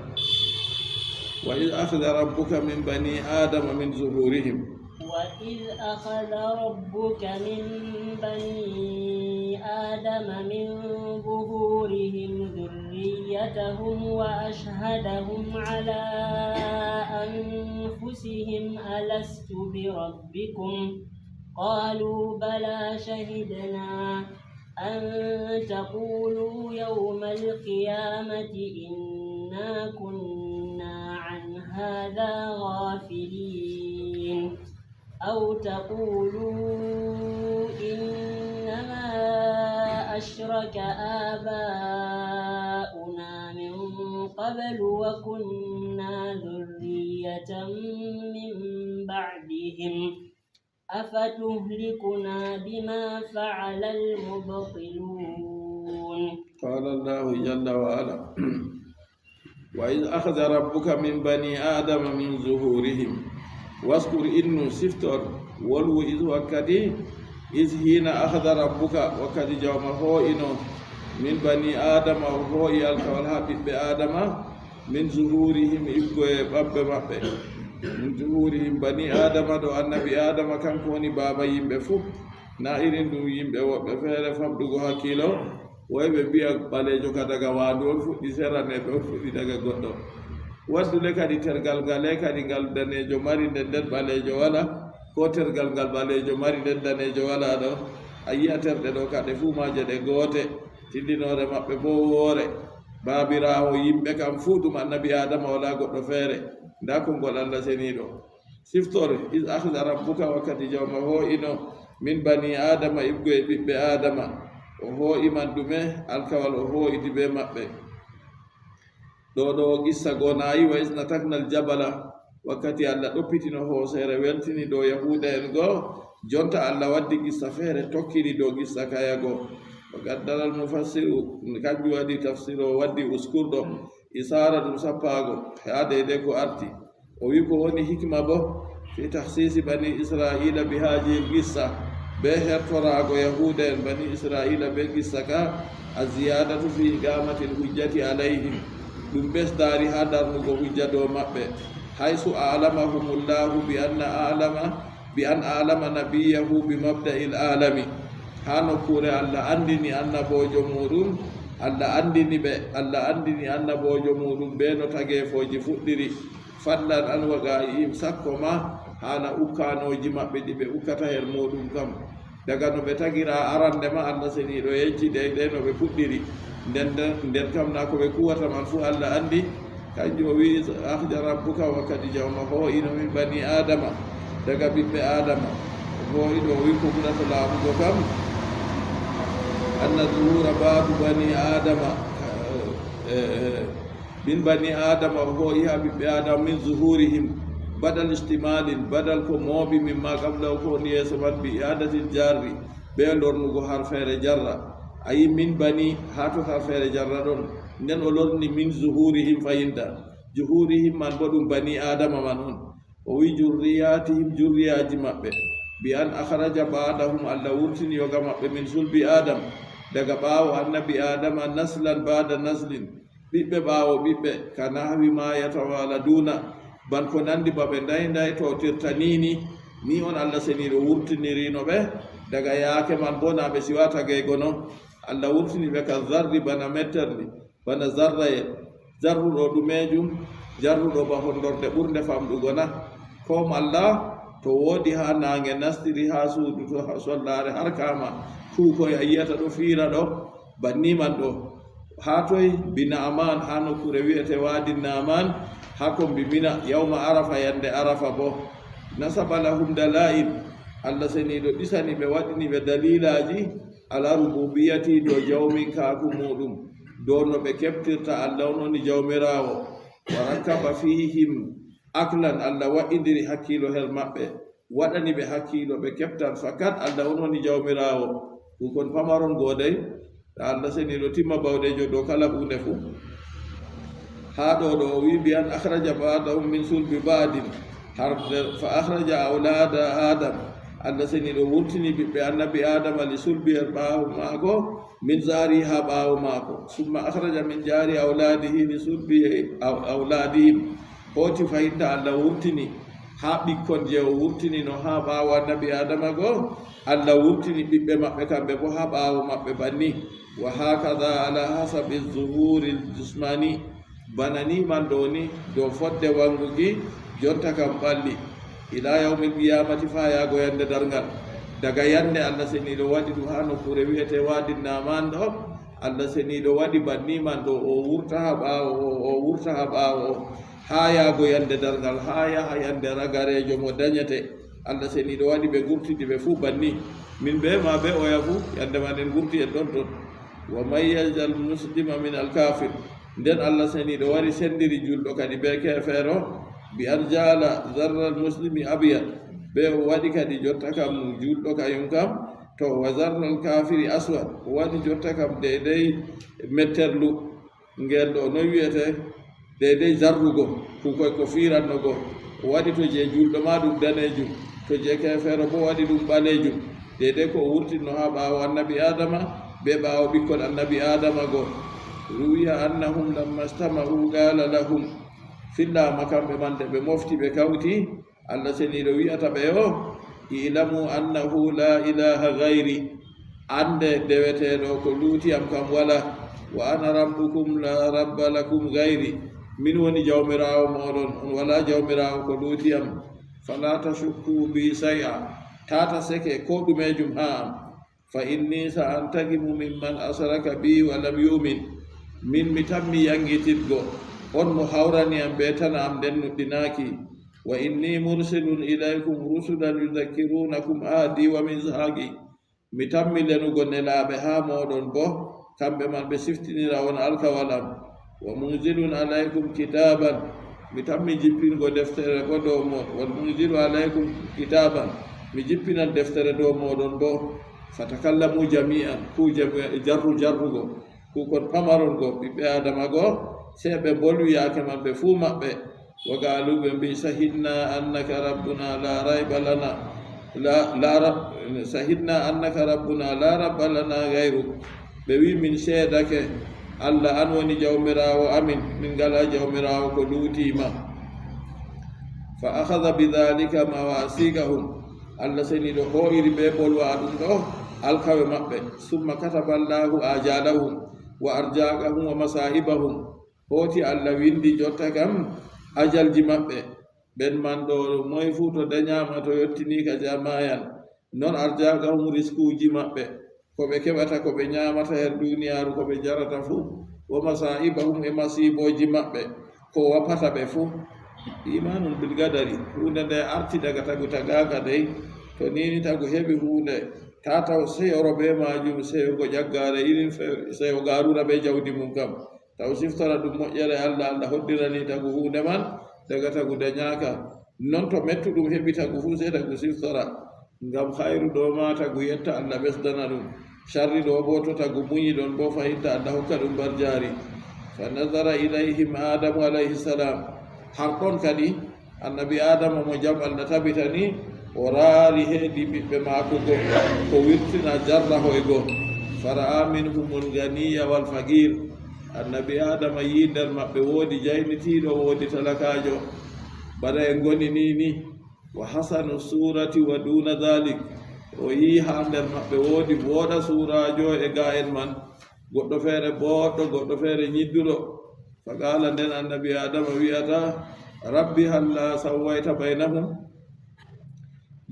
Speaker 2: wa id akhadha rabbuka min bani adama min zuhurihim
Speaker 1: وإذ أخذ ربك من بني آدم من ظهورهم ذريتهم وأشهدهم على أنفسهم ألست بربكم قالوا بلى شهدنا أن تقولوا يوم القيامة إنا كنا عن هذا غافلين أو تقولوا إنما أشرك آباؤنا من قبل وكنا ذرية من بعدهم أفتهلكنا بما فعل المبطلون
Speaker 2: قال الله جل وعلا وإذ أخذ ربك من بني آدم من ظهورهم واذكر إنه سفتر ولو إذ وكدي إذ هنا أخذ ربك وكدي جوم هو إنه من بني آدم وهو يالكوالها بآدم من ظهورهم إبقى باب مبه من ظهورهم بني آدم دو النبي آدم كان كوني بابا يمبفو نائرين دو يمبه وبفير فابدو حكيلو ويبه بيا باليجو كدغا وادو فودي سيرانه فودي دغا غدو waddude kadi tergal ngale kadi ngal danejo mari nden nden ɓalejo wala ko tergal ngal ɓalejo mari nden danejo wala ɗo a yiya terɗe ɗo kade fuu maje ɗe goote tindinore maɓɓe bo woore babirawo yimɓe kam fuu ɗum annabi adama wala goɗɗo feere nda konngol allah seniɗo siftore is akhda rabbuka wakkati jawma ho'ino min bani adama ibgo e ɓiɓɓe adama o ho'iman ɗume alkawal o ho'iti be maɓɓe ɗo gissa gonayi wa isna taknal jabala wakkati allah ɗoppitino hoosere weltini ɗo yahuda en goo jonta allah waddi gissa feere tokkini ɗo gissa kaya goo o gaddalal mufassiru kanjum waɗi tafsir o waddi uskurɗo isara ɗum sappaago ha deyde ko arti o wi ko woni hikma bo fi tahsisi bani israila bi haji qissa be hertorago yahuda en bani israila be qissa ka aziyadatu fi iqamati alhujjati alayhim ɗum ɓesdari ha darnugo hujja dow maɓɓe haysu alamahumullahu bi an alama nabiyahu bi mabda'i alami ha nokkure allah andini annabojo muɗum allah andini annabojo muɗum be no tagefoji fuɗɗiri fadlan an waga'ihim sakko ma hana ukkanoji maɓɓe ɗi ɓe ukkata her muɗum kam daga no ɓe tagira arande ma allah seniɗo yejji de no ɓe puɗɗiri nden kam na ko ɓe kuwata man fu allah andi kanjum o wi ahja rabbuka wakkati jawma ho'ino min bani adama daga ɓiɓɓe adama ho'iɗo o wi ko ɓurata laamugo kam anna zuhura babu bani adama min bani adama o ho'i ha ɓiɓɓe adama min zuhurihim badal istimalin badal ko mooɓi mimma qabla ko woni yeeso man bi iadatil jarri ɓe lornugo harfere jarra ayi min bani ha to harfere jarra ɗon nden o lorni min zuhurihim fayinta zuhurihim man bo ɗum bani adama man on o wi jurriyatihim jurriyaji maɓɓe bi an akhraja ba'dahum allah wurtini yoga maɓɓe min sulbi adam daga ɓaawo annabi adama naslan ba'da naslin ɓiɓɓe ɓaawo ɓiɓɓe ka nahwi ma yatawaladuna ban ko nandi baɓe ndayday to tirtanini ni on allah seniɗo wurtinirino ɓe daga yaake man bo na ɓe siwata gaygo non allah wurtini ɓe ka zarri bana metterli bana zarraye jarruɗo ɗumejum jarruɗo ba hondorde ɓurde famɗugo na kom allah to woodi ha nange nastiri ha suudu to sollare har kama kuukoy a yiyata ɗo fiira ɗo banniman ɗo ha toy bina aman ha nokkure wiyete waadi naman ha kombi mina yawma arafa yande arafa bo nasaba lahum dalail allah seniɗo ɗisani ɓe waɗini ɓe dalilaji ala rububiyati do jawmi kaaku muɗum dow no ɓe keɓtirta allah ononi jawmirawo wa rakkaba fihim aklan allah wa'idiri hakkilo her maɓɓe waɗani ɓe hakkilo ɓe keɓtan fakat allah ononi jawmirawo kukon pamaron godey allah seniɗo timma bawɗejo dow kala hunde fu ha ɗo ɗo o wi bi an akhraja ba'dahum min sulbi ba'din fa akhraja aulada adam allah seniɗo wurtini ɓiɓɓe annabi adama li sulbi her ɓaawo maako min zari ha ɓaawo maako summa akhraja min jari auladihi li sulbi auladihim hoti fayinta allah wurtini ha ɓikkon je o wurtini no ha ɓaawo annabi adama go allah wurtini ɓiɓɓe maɓɓe kamɓe bo ha ɓaawo maɓɓe banni wa hakada ala hasabi zuhuri ljusmani banani man ɗo ni dow fodde wangugi jonta kam ɓalli ila yawmil qiyamati fa yaago yande darngal daga yande allah seniɗo waɗi ɗum ha nokkure wiyete waadi naman ɗo allah seniɗo waɗi banni man ɗo o wurta ha ɓaawo ha yaago yande darngal ha yaha yande ragarejo mo dañete allah seniɗo waɗi ɓe gurtidi ɓe fuu banni min ɓe ma ɓe oya fuu yande ma nden gurti en ɗon ton wa man yajal muslima min alkafir nden allah seniɗo wari sendiri julɗo kadi be kefeero bi an jala zarra almuslimi abiyat ɓe o waɗi kadi jotta kam julɗo kayum kam to wa zarra alkafiri aswad o waɗi jotta kam deydey metterlu ngel ɗo no wiyete deydey zarrugo kukoy ko firannogo o waɗi to je julɗo ma ɗum danejum to je kefeero bo waɗi ɗum ɓalejum deydey ko o wurtinno ha ɓaawo annabi adama be ɓaawo ɓikkon annabi adama go ruwiya annahum lamma stama'u qala lahum fillama kamɓe man de ɓe mofti ɓe kawti allah seniɗo wiyata ɓe o ilamu annahu la ilaha gayri ande deweteɗo ko luutiyam kam wala wa ana rabbukum la rabba lakum gayri min woni jawmirawo moɗon on wala jawmirawo ko luutiyam fala tashukku bi say'a tata seke ko ɗumejum ha am fa inni sa antagimu mimman asaraka bi wa lam yumin min mi tammi yangititgo on mo hawrani am ɓe tan am nden nuɗɗinaki wa inni mursilun ilaykum rusulan yudakkirunakum ahdi wa mizhaqi mi tammi lenugo nelaaɓe ha moɗon bo kamɓe man ɓe siftinira on alkawalam wa munzilun alaykum kitaban mi tammi jippingo deftere bo dow mon wa munzilu alaykum kitaban mi jippinan deftere dow moɗon bo fatakallamu jami'an kuje jarrugo kukon pamaron go ɓiɓɓe adama go se ɓe bolwi yaake man ɓe fuu maɓɓe وقالوا بمبي شهدنا أنك ربنا لا ريب لنا شهدنا أنك ربنا لا رب لنا غيرك بوي من شهدك الله أنوني جومرا وأمن من قال جومرا وكلوتي ما فأخذ بذلك مواسيقهم الله سني له هو يربيبول وأدنه الكوي مبه ثم كتب الله آجالهم وأرجاقهم ومصائبهم هوتي الله ويندي جوتكم أجل جمبه ben man ɗo moye fuu to dañama to yettini ka jamayan non arjagahum riskuji maɓɓe koɓe keɓata koɓe ñamata her duniyaru koɓe jarata fuu wo masaibahum e masiboji maɓɓe ko wappata ɓe fuu imanum bil gadari hunde nde arti daga tagu tagaka dey to nini tagu heɓi hunde ta taw seyoro be majum seyugo ƴaggare irin seyo garura ɓe jawdi mum kam taw siftora ɗum moƴƴere allah allah hoddirani tagu hunde man daga tagu dañaka non to mettu ɗum heɓi tagu fuu sey tagu siftora ngam hayru ɗo ma tagu yetta allah ɓesdana ɗum sharri ɗo bo to tagu muñi ɗon bo fayitta allah hokka ɗum bar jari fa nadara ilayhim adamu alayhi salam har ɗon kadi annabi adama mo jam allah tabitani o raari heedi ɓiɓɓe maako go ko wirtina jarra hoye go fara'a minhumul ganiya wal faqir annabi adama yi nder maɓɓe woodi jaynitiiɗo woodi talakajo bana en ngoni ni wa hasanu surati wa duna dhalik o yi ha nder maɓɓe woodi booɗa surajo e ga en man goɗɗo feere boɗɗo goɗɗo feere ñidduɗo fa qala nden annabi adama wi'ata rabbi halla sawwayta baynahum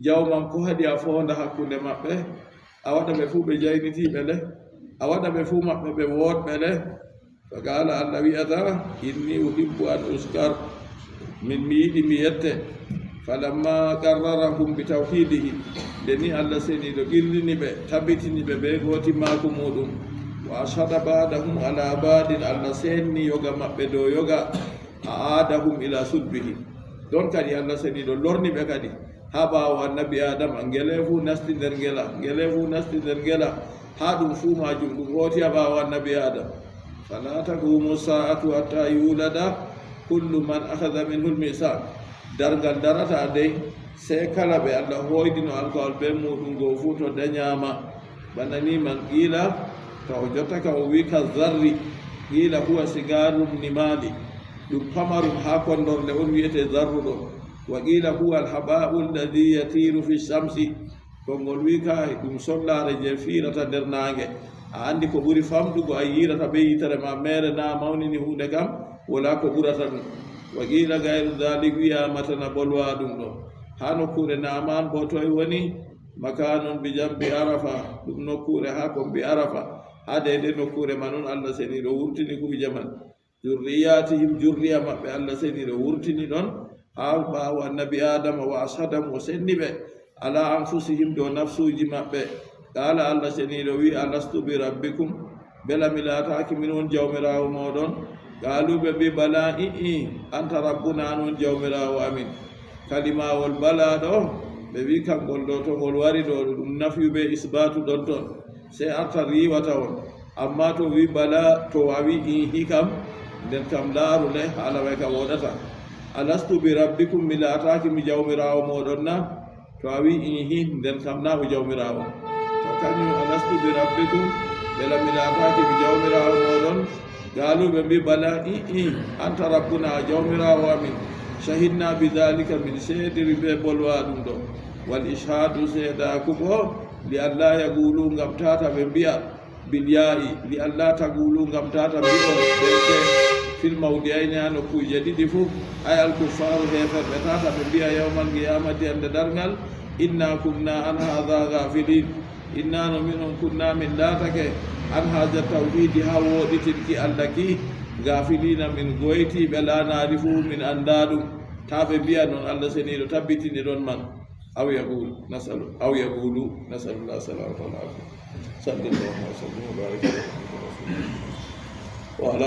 Speaker 2: jawman ko haɗi a fonda hakkunde maɓɓe a waɗa ɓe fuu ɓe jaynitiiɓe nde a waɗa ɓe fuu maɓɓe ɓe woɗɓe nde فقال الله ويأتا إني أحب أن أذكر من ميدي ميته فلما قررهم بتوحيده لني الله سيدي لقلني تبتني بغوتي ماكم مودم وأشهد بعدهم على بعد الله سيدني يوغا مبدو يوغا أعادهم إلى سلبه دون كدي الله سيدي لورني بكدي هبا والنبي آدم أنجلفو نستي درجلا هادو فوما جمدو غوتي هبا والنبي آدم فلا تقوم الساعة حتى يولد كل من أخذ منه الميثاق درغال درata dey sai kala be Allah hoydino alkawal be mudum go futo dañama banani man qila to jottaka o wi ka zarri qila huwa sigarum nimali dum pamarum ha kondorle on wiyete zarrudo wa qila huwa alhaba'u alladhi yatiru fi shamsi kongol wi ka dum sollare je firata der nange a andi ko ɓuri famɗugo a yirata ɓe yitere ma mere na mawnini hunde kam wala ko ɓurata ɗum wa qila gayru dhalik wiyamatana bolwa ɗum ɗo ha nokkure naman bo toye woni makanun bi jambi arafa ɗum nokkure ha kombi arafa ha deyde nokkure ma noon allah seniɗo wurtini kuje man zurriyatihim jurriya maɓɓe allah seniɗo wurtini ɗon ha ɓawo annabi adama wa ashadam o senni ɓe ala anfusihim dow nafsuji maɓɓe قال الله سنيدو وي ألست بربكم بلا ملاتاك منون جومراو مودون قالوا ببي بلا أنت ربنا نون جومراو أمين كلمة والبلا دو ببي كم قلدو تقول واردو نفي بي إثبات دونتون سيأرتا ريواتاون أما تو وي بلا تو وي كم den kam laaru le ala way ka wodata alastu bi rabbikum milataki mi jawmirawo modon na to wi den kam na jawmirawo kañum alastu bi rabbikum bela milataki mi jawmirawo moɗon gaalu ɓe mbi bala anta rabbuna jawmirawo amin shahidna bidhalika min seediri ɓe bolwa ɗum ɗo wal ishadu seedaku bo li allah yaqulu ngam tata ɓe mbiya bilya'i li allah taqulu ngam tata mbi'on ɓe fil mawdi'ayni ha nokkuje ɗiɗi fuu ay alkuffaru heferɓe tata ɓe mbiya yawmal qiyamati ande dargal inna kunna an hadha ghafilin inna no minon kunna min latake an haja tawhidi ha woɗitinki allah ki gafilina min goytiɓe lanari fuu min anda ɗum taɓe mbiya noon allah seniɗo tabbitini ɗon man aw yaqulu nasalullah salamata wal afia sallallahu alaihi wa sallam wa baraka wa ala